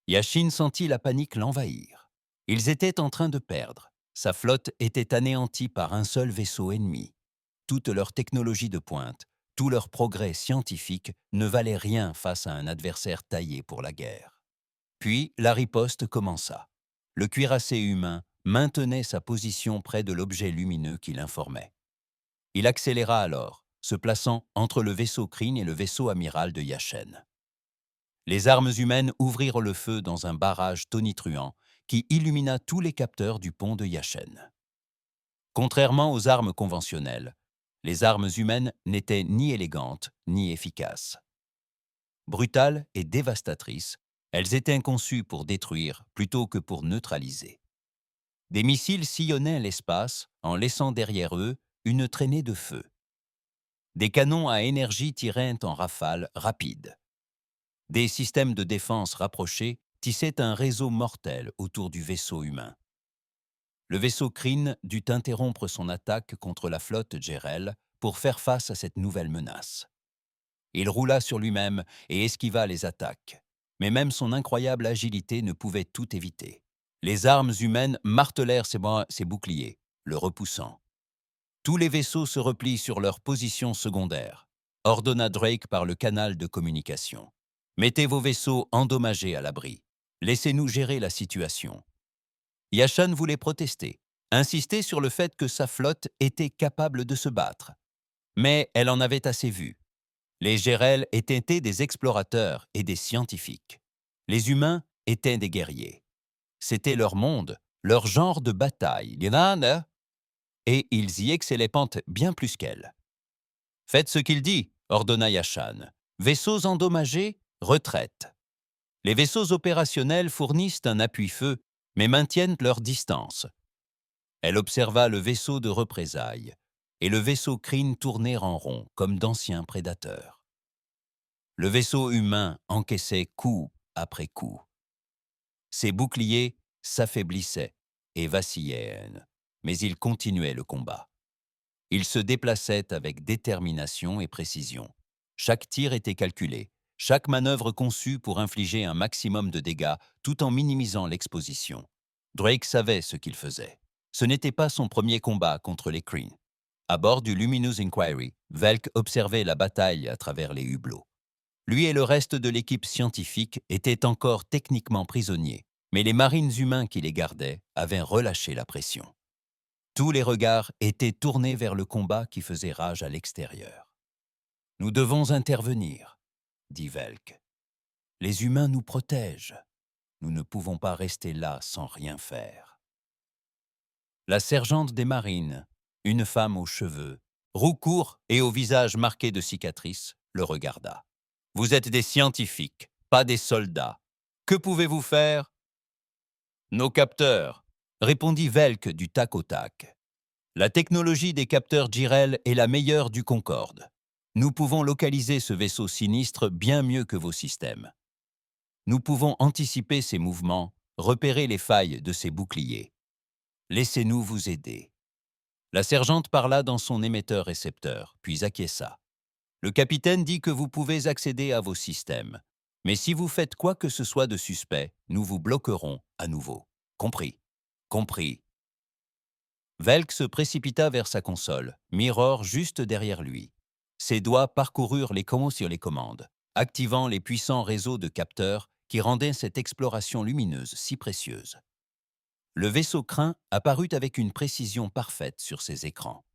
Yashin sentit la panique l'envahir. Ils étaient en train de perdre. Sa flotte était anéantie par un seul vaisseau ennemi. Toute leur technologie de pointe, tout leur progrès scientifique ne valait rien face à un adversaire taillé pour la guerre. Puis la riposte commença. Le cuirassé humain maintenait sa position près de l'objet lumineux qui l'informait. Il accéléra alors, se plaçant entre le vaisseau Kryn et le vaisseau amiral de Yachen. Les armes humaines ouvrirent le feu dans un barrage tonitruant qui illumina tous les capteurs du pont de Yachen. Contrairement aux armes conventionnelles, les armes humaines n'étaient ni élégantes ni efficaces. Brutales et dévastatrices, elles étaient conçues pour détruire plutôt que pour neutraliser. Des missiles sillonnaient l'espace en laissant derrière eux une traînée de feu. Des canons à énergie tiraient en rafales rapides. Des systèmes de défense rapprochés tissaient un réseau mortel autour du vaisseau humain. Le vaisseau Kryn dut interrompre son attaque contre la flotte Gérel pour faire face à cette nouvelle menace. Il roula sur lui-même et esquiva les attaques, mais même son incroyable agilité ne pouvait tout éviter. Les armes humaines martelèrent ses boucliers, le repoussant. Tous les vaisseaux se replient sur leur position secondaire, ordonna Drake par le canal de communication. Mettez vos vaisseaux endommagés à l'abri. Laissez-nous gérer la situation. Yashan voulait protester, insister sur le fait que sa flotte était capable de se battre. Mais elle en avait assez vu. Les Gérel étaient des explorateurs et des scientifiques. Les humains étaient des guerriers. C'était leur monde, leur genre de bataille. Et ils y excellaient bien plus qu'elle. « Faites ce qu'il dit », ordonna Yashan. « Vaisseaux endommagés, retraite. » Les vaisseaux opérationnels fournissent un appui-feu, mais maintiennent leur distance. Elle observa le vaisseau de représailles et le vaisseau Kryn tourner en rond comme d'anciens prédateurs. Le vaisseau humain encaissait coup après coup. Ses boucliers s'affaiblissaient et vacillaient, mais il continuait le combat. Il se déplaçait avec détermination et précision. Chaque tir était calculé, chaque manœuvre conçue pour infliger un maximum de dégâts tout en minimisant l'exposition. Drake savait ce qu'il faisait. Ce n'était pas son premier combat contre les Kryn. À bord du Luminous Inquiry, Velk observait la bataille à travers les hublots. Lui et le reste de l'équipe scientifique étaient encore techniquement prisonniers, mais les marines humains qui les gardaient avaient relâché la pression. Tous les regards étaient tournés vers le combat qui faisait rage à l'extérieur. « Nous devons intervenir », dit Velk. « Les humains nous protègent. Nous ne pouvons pas rester là sans rien faire. » La sergente des marines, une femme aux cheveux, roux courts et au visage marqué de cicatrices, le regarda. « Vous êtes des scientifiques, pas des soldats. Que pouvez-vous faire ?»« Nos capteurs, répondit Velk du tac au tac. La technologie des capteurs Jirel est la meilleure du Concorde. Nous pouvons localiser ce vaisseau sinistre bien mieux que vos systèmes. Nous pouvons anticiper ses mouvements, repérer les failles de ses boucliers. Laissez-nous vous aider. La sergente parla dans son émetteur-récepteur, puis acquiesça. Le capitaine dit que vous pouvez accéder à vos systèmes. Mais si vous faites quoi que ce soit de suspect, nous vous bloquerons à nouveau. Compris. Compris. Velk se précipita vers sa console, Mirror juste derrière lui. Ses doigts parcoururent les combos sur les commandes, activant les puissants réseaux de capteurs qui rendaient cette exploration lumineuse si précieuse. Le vaisseau Crin apparut avec une précision parfaite sur ses écrans.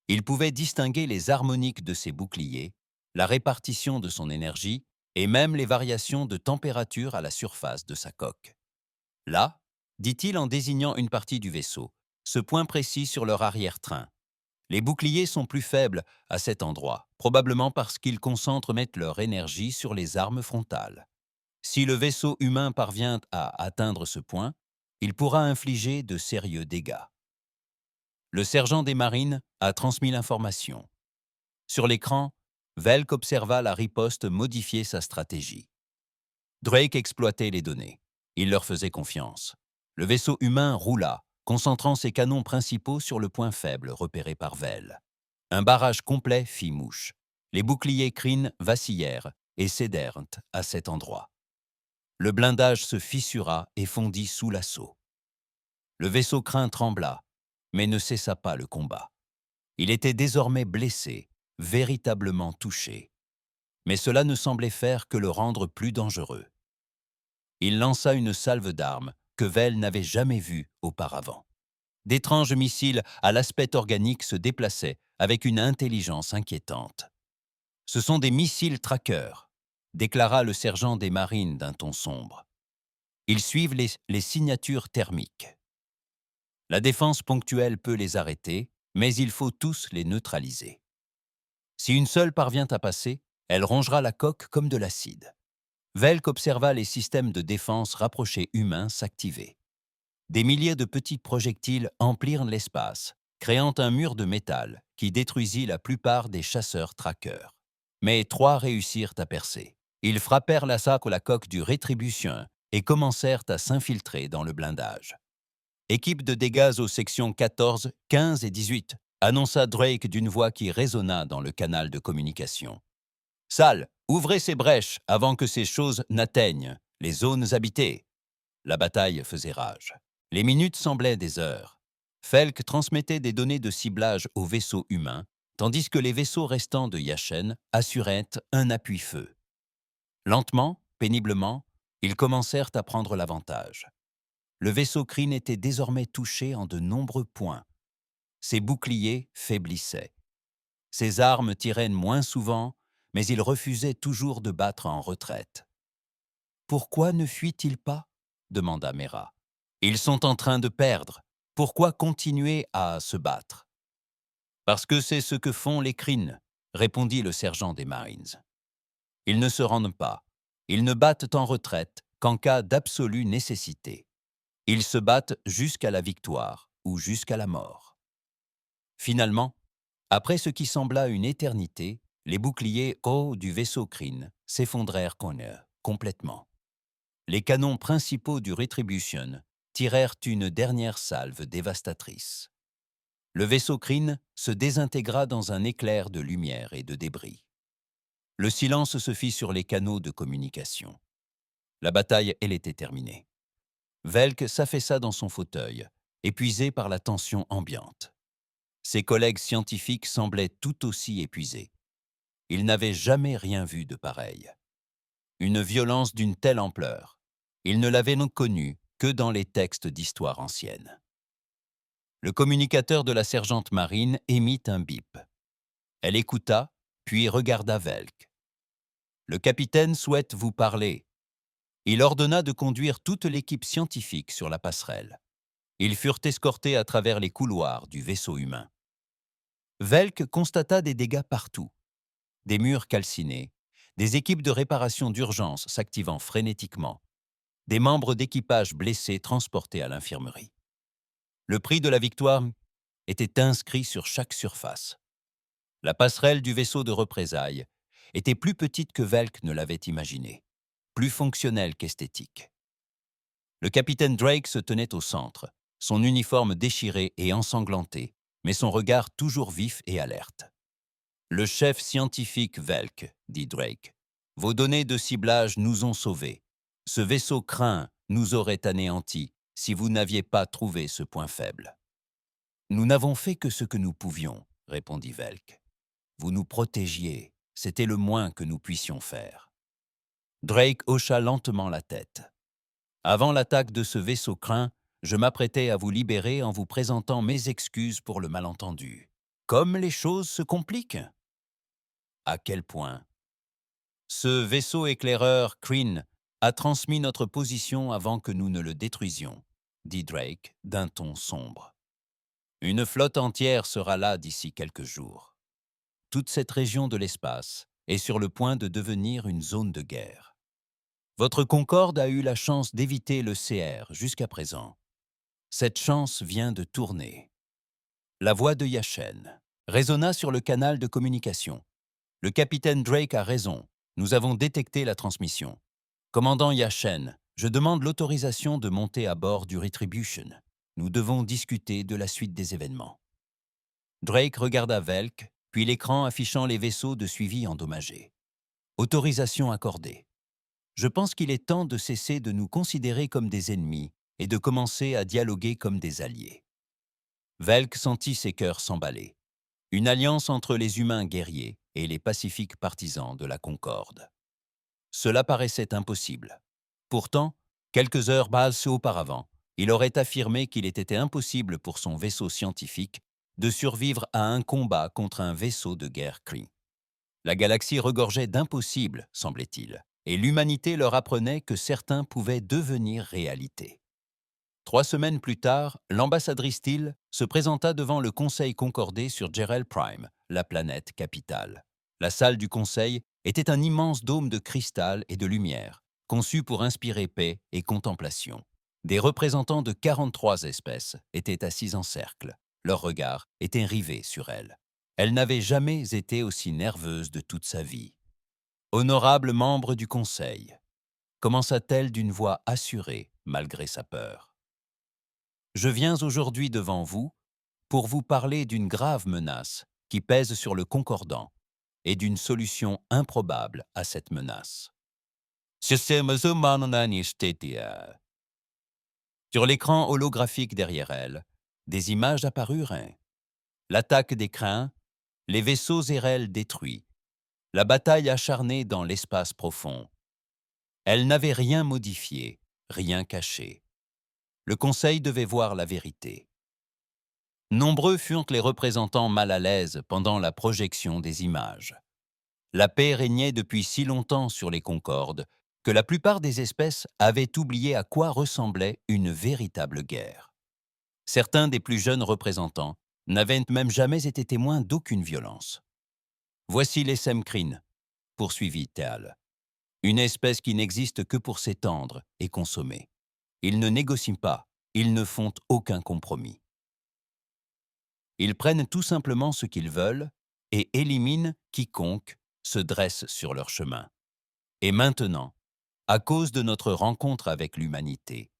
Il pouvait distinguer les harmoniques de ses boucliers, la répartition de son énergie et même les variations de température à la surface de sa coque. Là, dit-il en désignant une partie du vaisseau, ce point précis sur leur arrière-train. Les boucliers sont plus faibles à cet endroit, probablement parce qu'ils concentrent leur énergie sur les armes frontales. Si le vaisseau humain parvient à atteindre ce point, il pourra infliger de sérieux dégâts. Le sergent des marines a transmis l'information. Sur l'écran, Velk observa la riposte modifier sa stratégie. Drake exploitait les données. Il leur faisait confiance. Le vaisseau humain roula, concentrant ses canons principaux sur le point faible repéré par Vel. Un barrage complet fit mouche. Les boucliers Kryn vacillèrent et cédèrent à cet endroit. Le blindage se fissura et fondit sous l'assaut. Le vaisseau Kryn trembla, mais ne cessa pas le combat. Il était désormais blessé, véritablement touché. Mais cela ne semblait faire que le rendre plus dangereux. Il lança une salve d'armes que Vel n'avait jamais vue auparavant. D'étranges missiles à l'aspect organique se déplaçaient avec une intelligence inquiétante. « Ce sont des missiles trackers », déclara le sergent des marines d'un ton sombre. Ils suivent les signatures thermiques. La défense ponctuelle peut les arrêter, mais il faut tous les neutraliser. Si une seule parvient à passer, elle rongera la coque comme de l'acide. Velk observa les systèmes de défense rapprochés humains s'activer. Des milliers de petits projectiles emplirent l'espace, créant un mur de métal qui détruisit la plupart des chasseurs trackers. Mais 3 réussirent à percer. Ils frappèrent la coque du Rétribution et commencèrent à s'infiltrer dans le blindage. Équipe de dégâts aux sections 14, 15 et 18, annonça Drake d'une voix qui résonna dans le canal de communication. Salle, ouvrez ces brèches avant que ces choses n'atteignent les zones habitées. La bataille faisait rage. Les minutes semblaient des heures. Felk transmettait des données de ciblage aux vaisseaux humains, tandis que les vaisseaux restants de Yachen assuraient un appui-feu. Lentement, péniblement, ils commencèrent à prendre l'avantage. Le vaisseau Kryn était désormais touché en de nombreux points. Ses boucliers faiblissaient. Ses armes tiraient moins souvent, mais il refusait toujours de battre en retraite. « Pourquoi ne fuit-il pas » demanda Mera. « Ils sont en train de perdre. Pourquoi continuer à se battre ?»« Parce que c'est ce que font les Kryn » répondit le sergent des Marines. « Ils ne se rendent pas. Ils ne battent en retraite qu'en cas d'absolue nécessité. Ils se battent jusqu'à la victoire ou jusqu'à la mort. » Finalement, après ce qui sembla une éternité, les boucliers hauts du vaisseau Kryn s'effondrèrent complètement. Les canons principaux du Retribution tirèrent une dernière salve dévastatrice. Le vaisseau Kryn se désintégra dans un éclair de lumière et de débris. Le silence se fit sur les canaux de communication. La bataille, elle était terminée. Velk s'affaissa dans son fauteuil, épuisé par la tension ambiante. Ses collègues scientifiques semblaient tout aussi épuisés. Ils n'avaient jamais rien vu de pareil. Une violence d'une telle ampleur, ils ne l'avaient donc connue que dans les textes d'histoire ancienne. Le communicateur de la sergente marine émit un bip. Elle écouta, puis regarda Velk. « Le capitaine souhaite vous parler. » Il ordonna de conduire toute l'équipe scientifique sur la passerelle. Ils furent escortés à travers les couloirs du vaisseau humain. Velk constata des dégâts partout. Des murs calcinés, des équipes de réparation d'urgence s'activant frénétiquement, des membres d'équipage blessés transportés à l'infirmerie. Le prix de la victoire était inscrit sur chaque surface. La passerelle du vaisseau de représailles était plus petite que Velk ne l'avait imaginé, plus fonctionnelle qu'esthétique. Le capitaine Drake se tenait au centre, son uniforme déchiré et ensanglanté, mais son regard toujours vif et alerte. « Le chef scientifique Velk, dit Drake, vos données de ciblage nous ont sauvés. Ce vaisseau craint nous aurait anéantis si vous n'aviez pas trouvé ce point faible. » Nous n'avons fait que ce que nous pouvions, répondit Velk. Vous nous protégiez, c'était le moins que nous puissions faire. Drake hocha lentement la tête. Avant l'attaque de ce vaisseau craint, je m'apprêtais à vous libérer en vous présentant mes excuses pour le malentendu. Comme les choses se compliquent. À quel point? Ce vaisseau éclaireur Kryn a transmis notre position avant que nous ne le détruisions, dit Drake d'un ton sombre. Une flotte entière sera là d'ici quelques jours. Toute cette région de l'espace est sur le point de devenir une zone de guerre. Votre Concorde a eu la chance d'éviter le CR jusqu'à présent. Cette chance vient de tourner. La voix de Yachen résonna sur le canal de communication. Le capitaine Drake a raison. Nous avons détecté la transmission. Commandant Yachen, je demande l'autorisation de monter à bord du Retribution. Nous devons discuter de la suite des événements. Drake regarda Velk, puis l'écran affichant les vaisseaux de suivi endommagés. Autorisation accordée. Je pense qu'il est temps de cesser de nous considérer comme des ennemis et de commencer à dialoguer comme des alliés. Velk sentit ses cœurs s'emballer. Une alliance entre les humains guerriers et les pacifiques partisans de la Concorde. Cela paraissait impossible. Pourtant, quelques heures basses auparavant, il aurait affirmé qu'il était impossible pour son vaisseau scientifique de survivre à un combat contre un vaisseau de guerre Kree. La galaxie regorgeait d'impossibles, semblait-il, et l'humanité leur apprenait que certains pouvaient devenir réalité. 3 semaines plus tard, l'ambassadrice Teal se présenta devant le Conseil concordé sur Jerael Prime, la planète capitale. La salle du Conseil était un immense dôme de cristal et de lumière, conçu pour inspirer paix et contemplation. Des représentants de 43 espèces étaient assis en cercle. Leurs regards étaient rivés sur elle. Elle n'avait jamais été aussi nerveuse de toute sa vie. « Honorable membre du Conseil », commença-t-elle d'une voix assurée malgré sa peur. Je viens aujourd'hui devant vous pour vous parler d'une grave menace qui pèse sur le Concordant et d'une solution improbable à cette menace. Sur l'écran holographique derrière elle, des images apparurent. L'attaque des Kryn, les vaisseaux Zerel détruits, la bataille acharnée dans l'espace profond. Elle n'avait rien modifié, rien caché. Le Conseil devait voir la vérité. Nombreux furent les représentants mal à l'aise pendant la projection des images. La paix régnait depuis si longtemps sur les Concordes que la plupart des espèces avaient oublié à quoi ressemblait une véritable guerre. Certains des plus jeunes représentants n'avaient même jamais été témoins d'aucune violence. Voici les Semkryn, poursuivit Teal. Une espèce qui n'existe que pour s'étendre et consommer. Ils ne négocient pas, ils ne font aucun compromis. Ils prennent tout simplement ce qu'ils veulent et éliminent quiconque se dresse sur leur chemin. Et maintenant, à cause de notre rencontre avec l'humanité,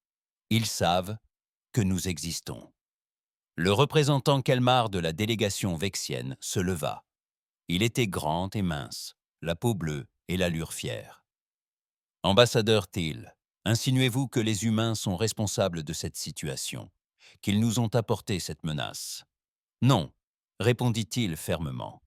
ils savent que nous existons. Le représentant Kelmar de la délégation vexienne se leva. Il était grand et mince, la peau bleue et l'allure fière. « Ambassadeur Teal, insinuez-vous que les humains sont responsables de cette situation, qu'ils nous ont apporté cette menace? » « Non, répondit-il fermement.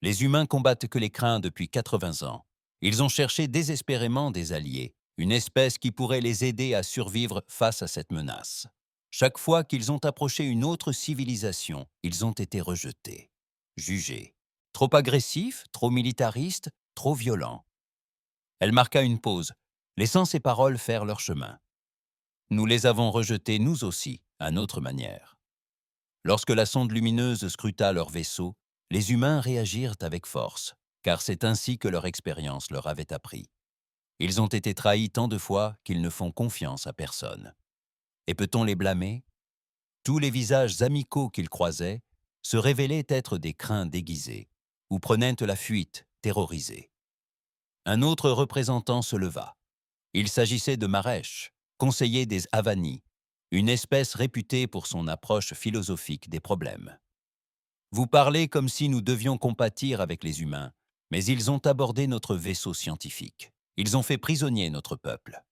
Les humains combattent que les Kryn depuis 80 ans. Ils ont cherché désespérément des alliés, une espèce qui pourrait les aider à survivre face à cette menace. Chaque fois qu'ils ont approché une autre civilisation, ils ont été rejetés, jugés. Trop agressifs, trop militaristes, trop violents. Elle marqua une pause, laissant ses paroles faire leur chemin. Nous les avons rejetés nous aussi, à notre manière. Lorsque la sonde lumineuse scruta leur vaisseau, les humains réagirent avec force, car c'est ainsi que leur expérience leur avait appris. Ils ont été trahis tant de fois qu'ils ne font confiance à personne. Et peut-on les blâmer? Tous les visages amicaux qu'il croisait se révélaient être des crins déguisés, ou prenaient la fuite, terrorisés. Un autre représentant se leva. Il s'agissait de Maresh, conseiller des Avani, une espèce réputée pour son approche philosophique des problèmes. Vous parlez comme si nous devions compatir avec les humains, mais ils ont abordé notre vaisseau scientifique. Ils ont fait prisonnier notre peuple.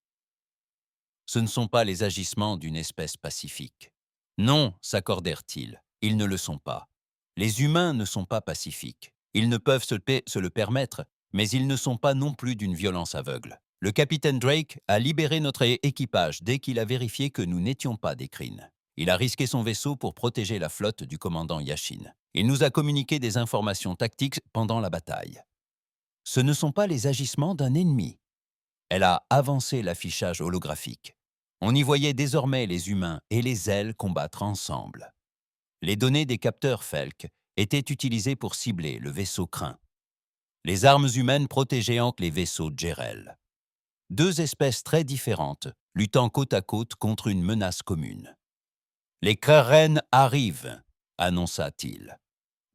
Ce ne sont pas les agissements d'une espèce pacifique. Non, s'accordèrent-ils, ils ne le sont pas. Les humains ne sont pas pacifiques. Ils ne peuvent se le permettre, mais ils ne sont pas non plus d'une violence aveugle. Le capitaine Drake a libéré notre équipage dès qu'il a vérifié que nous n'étions pas des Kryn. Il a risqué son vaisseau pour protéger la flotte du commandant Yashin. Il nous a communiqué des informations tactiques pendant la bataille. Ce ne sont pas les agissements d'un ennemi. Elle a avancé l'affichage holographique. On y voyait désormais les humains et les ailes combattre ensemble. Les données des capteurs Felk étaient utilisées pour cibler le vaisseau Kryn. Les armes humaines protégeaient les vaisseaux Jerel. Deux espèces très différentes, luttant côte à côte contre une menace commune. « Les Krarren arrivent », annonça-t-il.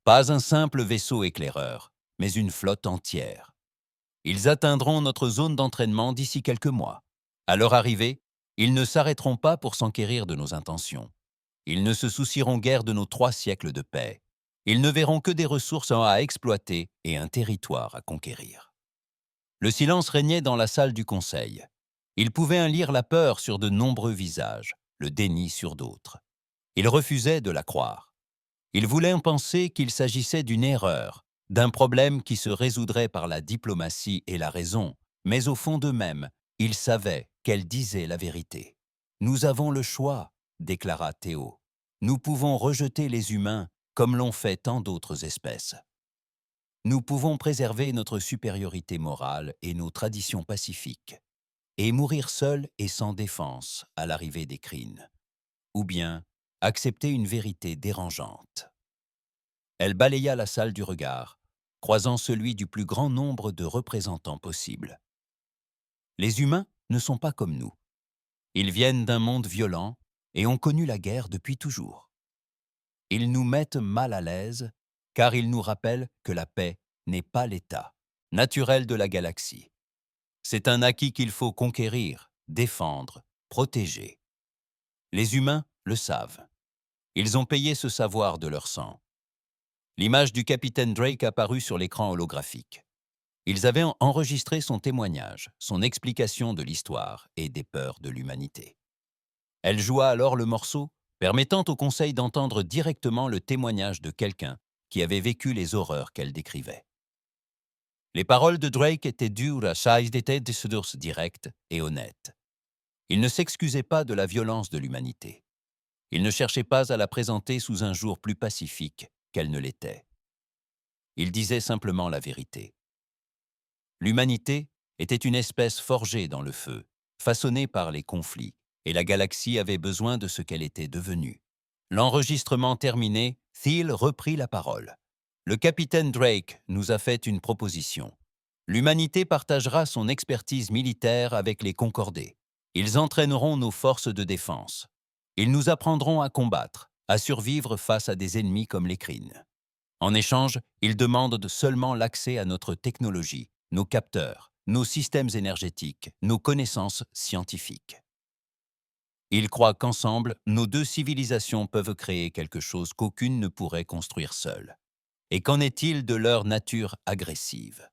Pas un simple vaisseau éclaireur, mais une flotte entière. Ils atteindront notre zone d'entraînement d'ici quelques mois. À leur arrivée, ils ne s'arrêteront pas pour s'enquérir de nos intentions. Ils ne se soucieront guère de nos 3 siècles de paix. Ils ne verront que des ressources à exploiter et un territoire à conquérir. Le silence régnait dans la salle du conseil. Ils pouvaient en lire la peur sur de nombreux visages, le déni sur d'autres. Ils refusaient de la croire. Ils voulaient en penser qu'il s'agissait d'une erreur, d'un problème qui se résoudrait par la diplomatie et la raison, mais au fond d'eux-mêmes, ils savaient qu'elle disait la vérité. « Nous avons le choix », déclara Théo. « Nous pouvons rejeter les humains comme l'ont fait tant d'autres espèces. Nous pouvons préserver notre supériorité morale et nos traditions pacifiques, et mourir seuls et sans défense à l'arrivée des Kryn. Ou bien accepter une vérité dérangeante. » Elle balaya la salle du regard, croisant celui du plus grand nombre de représentants possible. Les humains ne sont pas comme nous. Ils viennent d'un monde violent et ont connu la guerre depuis toujours. Ils nous mettent mal à l'aise car ils nous rappellent que la paix n'est pas l'état naturel de la galaxie. C'est un acquis qu'il faut conquérir, défendre, protéger. Les humains le savent. Ils ont payé ce savoir de leur sang. L'image du capitaine Drake apparut sur l'écran holographique. Ils avaient enregistré son témoignage, son explication de l'histoire et des peurs de l'humanité. Elle joua alors le morceau, permettant au conseil d'entendre directement le témoignage de quelqu'un qui avait vécu les horreurs qu'elle décrivait. Les paroles de Drake étaient dures à étaient de source directe et honnête. Il ne s'excusait pas de la violence de l'humanité. Il ne cherchait pas à la présenter sous un jour plus pacifique qu'elle ne l'était. Il disait simplement la vérité. L'humanité était une espèce forgée dans le feu, façonnée par les conflits, et la galaxie avait besoin de ce qu'elle était devenue. L'enregistrement terminé, Thiel reprit la parole. Le capitaine Drake nous a fait une proposition. L'humanité partagera son expertise militaire avec les Concordés. Ils entraîneront nos forces de défense. Ils nous apprendront à combattre, à survivre face à des ennemis comme les Kryn. En échange, ils demandent seulement l'accès à notre technologie, nos capteurs, nos systèmes énergétiques, nos connaissances scientifiques. Ils croient qu'ensemble, nos 2 civilisations peuvent créer quelque chose qu'aucune ne pourrait construire seule. Et qu'en est-il de leur nature agressive?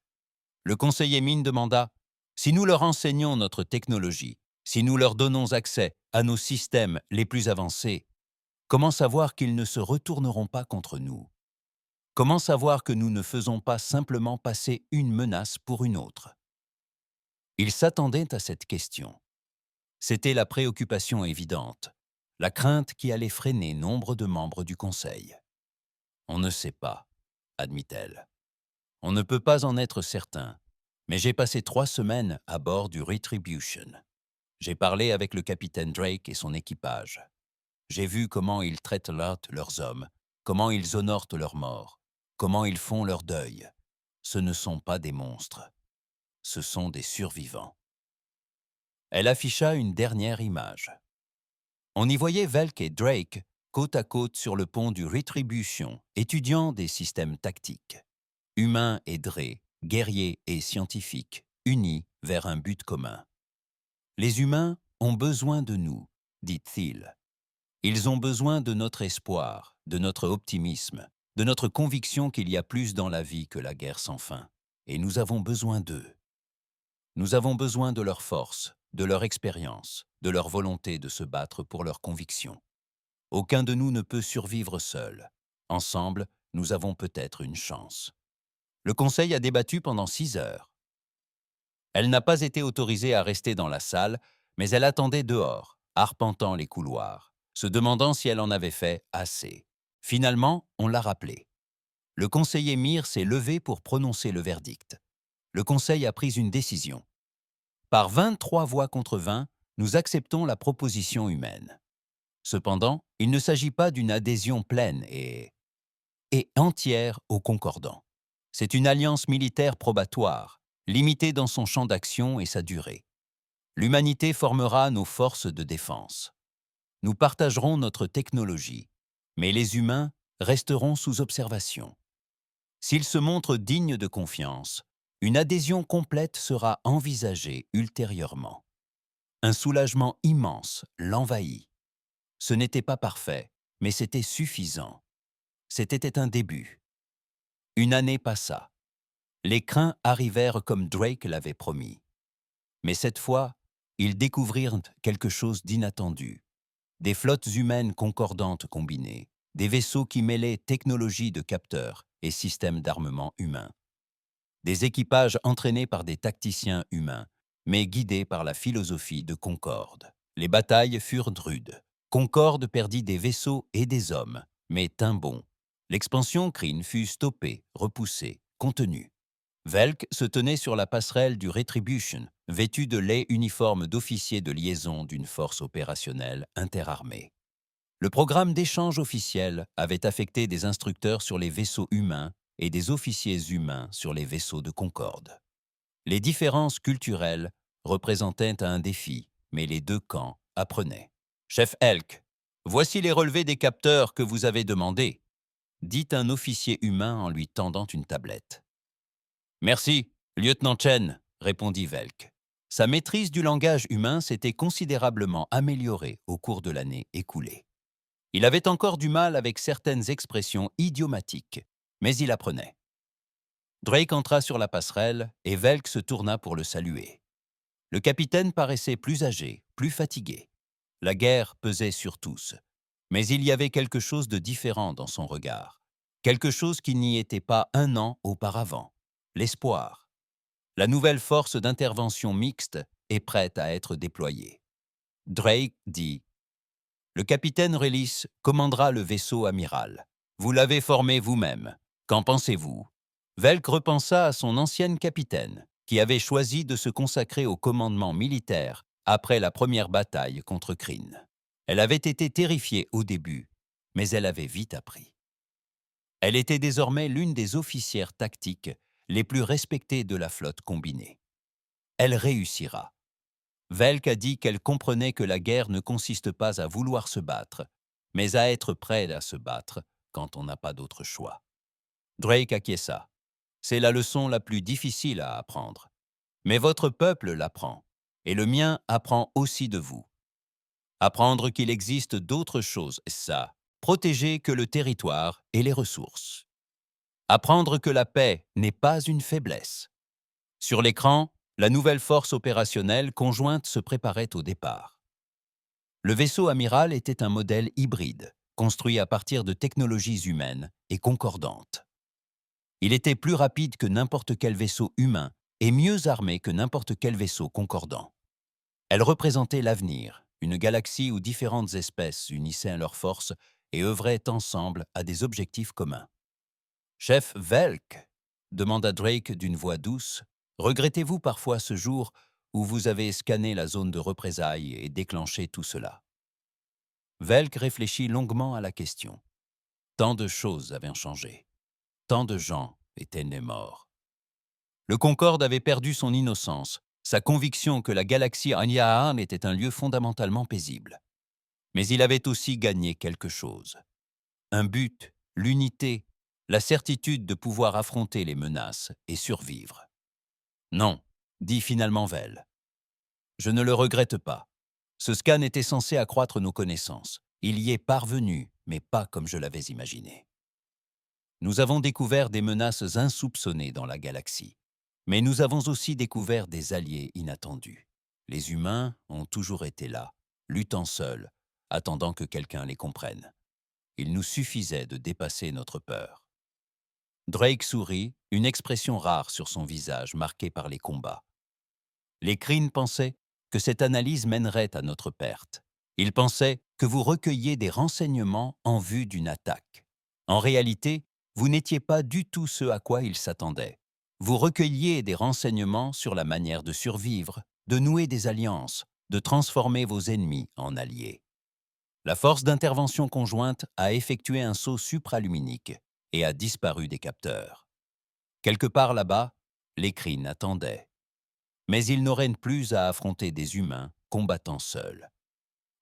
Le conseiller Mine demanda « Si nous leur enseignons notre technologie, si nous leur donnons accès à nos systèmes les plus avancés, comment savoir qu'ils ne se retourneront pas contre nous? Comment savoir que nous ne faisons pas simplement passer une menace pour une autre ?» Il s'attendait à cette question. C'était la préoccupation évidente, la crainte qui allait freiner nombre de membres du Conseil. « On ne sait pas », admit-elle. « On ne peut pas en être certain, mais j'ai passé 3 semaines à bord du Retribution. J'ai parlé avec le capitaine Drake et son équipage. J'ai vu comment ils traitent leurs hommes, comment ils honorent leurs morts, comment ils font leur deuil. Ce ne sont pas des monstres, ce sont des survivants. » Elle afficha une dernière image. On y voyait Velk et Drake côte à côte sur le pont du Retribution, étudiant des systèmes tactiques. Humains et Dre, guerriers et scientifiques, unis vers un but commun. Les humains ont besoin de nous, dit Thiel. Ils ont besoin de notre espoir, de notre optimisme, de notre conviction qu'il y a plus dans la vie que la guerre sans fin. Et nous avons besoin d'eux. Nous avons besoin de leur force, de leur expérience, de leur volonté de se battre pour leurs convictions. Aucun de nous ne peut survivre seul. Ensemble, nous avons peut-être une chance. Le Conseil a débattu pendant 6 heures. Elle n'a pas été autorisée à rester dans la salle, mais elle attendait dehors, arpentant les couloirs, se demandant si elle en avait fait assez. Finalement, on l'a rappelée. Le conseiller Mir s'est levé pour prononcer le verdict. Le Conseil a pris une décision. Par 23 voix contre 20, nous acceptons la proposition humaine. Cependant, il ne s'agit pas d'une adhésion pleine et entière au concordant. C'est une alliance militaire probatoire, limitée dans son champ d'action et sa durée. L'humanité formera nos forces de défense. Nous partagerons notre technologie, mais les humains resteront sous observation. S'ils se montrent dignes de confiance, une adhésion complète sera envisagée ultérieurement. Un soulagement immense l'envahit. Ce n'était pas parfait, mais c'était suffisant. C'était un début. Une année passa. Les crins arrivèrent comme Drake l'avait promis. Mais cette fois, ils découvrirent quelque chose d'inattendu. Des flottes humaines concordantes combinées, des vaisseaux qui mêlaient technologie de capteurs et systèmes d'armement humains. Des équipages entraînés par des tacticiens humains, mais guidés par la philosophie de Concorde. Les batailles furent rudes. Concorde perdit des vaisseaux et des hommes, mais tint bon. L'expansion Kryn fut stoppée, repoussée, contenue. Velk se tenait sur la passerelle du Retribution, vêtu de laids uniformes d'officier de liaison d'une force opérationnelle interarmée. Le programme d'échange officiel avait affecté des instructeurs sur les vaisseaux humains et des officiers humains sur les vaisseaux de Concorde. Les différences culturelles représentaient un défi, mais les deux camps apprenaient. « Chef Elk, voici les relevés des capteurs que vous avez demandés », dit un officier humain en lui tendant une tablette. « Merci, lieutenant Chen », répondit Velk. Sa maîtrise du langage humain s'était considérablement améliorée au cours de l'année écoulée. Il avait encore du mal avec certaines expressions idiomatiques, mais il apprenait. Drake entra sur la passerelle et Velk se tourna pour le saluer. Le capitaine paraissait plus âgé, plus fatigué. La guerre pesait sur tous, mais il y avait quelque chose de différent dans son regard, quelque chose qui n'y était pas un an auparavant, l'espoir. La nouvelle force d'intervention mixte est prête à être déployée. Drake dit: « Le capitaine Relis commandera le vaisseau amiral. Vous l'avez formé vous-même. Qu'en pensez-vous » Velk repensa à son ancienne capitaine, qui avait choisi de se consacrer au commandement militaire après la première bataille contre Kryn. Elle avait été terrifiée au début, mais elle avait vite appris. Elle était désormais l'une des officières tactiques les plus respectées de la flotte combinée. Elle réussira. Velk a dit qu'elle comprenait que la guerre ne consiste pas à vouloir se battre, mais à être prêt à se battre quand on n'a pas d'autre choix. Drake acquiesça. C'est la leçon la plus difficile à apprendre. Mais votre peuple l'apprend, et le mien apprend aussi de vous. Apprendre qu'il existe d'autres choses, ça, protéger que le territoire et les ressources. Apprendre que la paix n'est pas une faiblesse. Sur l'écran, la nouvelle force opérationnelle conjointe se préparait au départ. Le vaisseau amiral était un modèle hybride, construit à partir de technologies humaines et concordantes. Il était plus rapide que n'importe quel vaisseau humain et mieux armé que n'importe quel vaisseau concordant. Elle représentait l'avenir, une galaxie où différentes espèces unissaient leurs forces et œuvraient ensemble à des objectifs communs. « Chef Velk » demanda Drake d'une voix douce, « regrettez-vous parfois ce jour où vous avez scanné la zone de représailles et déclenché tout cela ?» Velk réfléchit longuement à la question. Tant de choses avaient changé. Tant de gens étaient nés morts. Le Concorde avait perdu son innocence, sa conviction que la galaxie Aniahan était un lieu fondamentalement paisible. Mais il avait aussi gagné quelque chose. Un but, l'unité, la certitude de pouvoir affronter les menaces et survivre. Non, dit finalement Vell. Je ne le regrette pas. Ce scan était censé accroître nos connaissances. Il y est parvenu, mais pas comme je l'avais imaginé. Nous avons découvert des menaces insoupçonnées dans la galaxie. Mais nous avons aussi découvert des alliés inattendus. Les humains ont toujours été là, luttant seuls, attendant que quelqu'un les comprenne. Il nous suffisait de dépasser notre peur. Drake sourit, une expression rare sur son visage marqué par les combats. Les Kryn pensaient que cette analyse mènerait à notre perte. Ils pensaient que vous recueilliez des renseignements en vue d'une attaque. En réalité, vous n'étiez pas du tout ce à quoi ils s'attendaient. Vous recueilliez des renseignements sur la manière de survivre, de nouer des alliances, de transformer vos ennemis en alliés. La force d'intervention conjointe a effectué un saut supraluminique et a disparu des capteurs. Quelque part là-bas, les Kryn attendaient. Mais ils n'auraient plus à affronter des humains combattant seuls.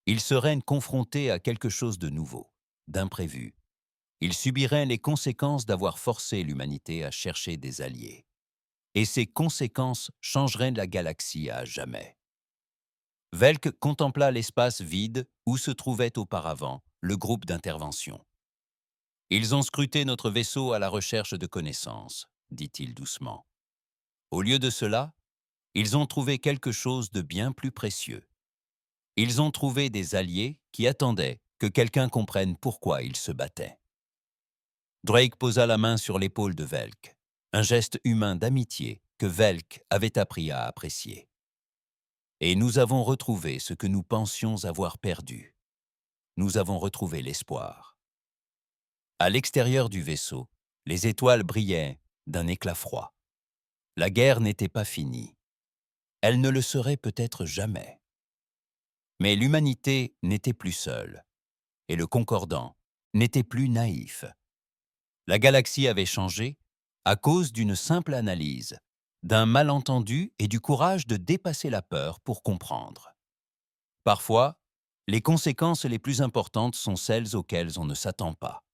Ils seraient confrontés à quelque chose de nouveau, d'imprévu. Ils subiraient les conséquences d'avoir forcé l'humanité à chercher des alliés. Et ces conséquences changeraient la galaxie à jamais. Velk contempla l'espace vide où se trouvait auparavant le groupe d'intervention. « Ils ont scruté notre vaisseau à la recherche de connaissances, dit-il doucement. Au lieu de cela, ils ont trouvé quelque chose de bien plus précieux. Ils ont trouvé des alliés qui attendaient que quelqu'un comprenne pourquoi ils se battaient. » Drake posa la main sur l'épaule de Velk, un geste humain d'amitié que Velk avait appris à apprécier. Et nous avons retrouvé ce que nous pensions avoir perdu. Nous avons retrouvé l'espoir. À l'extérieur du vaisseau, les étoiles brillaient d'un éclat froid. La guerre n'était pas finie. Elle ne le serait peut-être jamais. Mais l'humanité n'était plus seule, et le Concordant n'était plus naïf. La galaxie avait changé à cause d'une simple analyse, d'un malentendu et du courage de dépasser la peur pour comprendre. Parfois, les conséquences les plus importantes sont celles auxquelles on ne s'attend pas.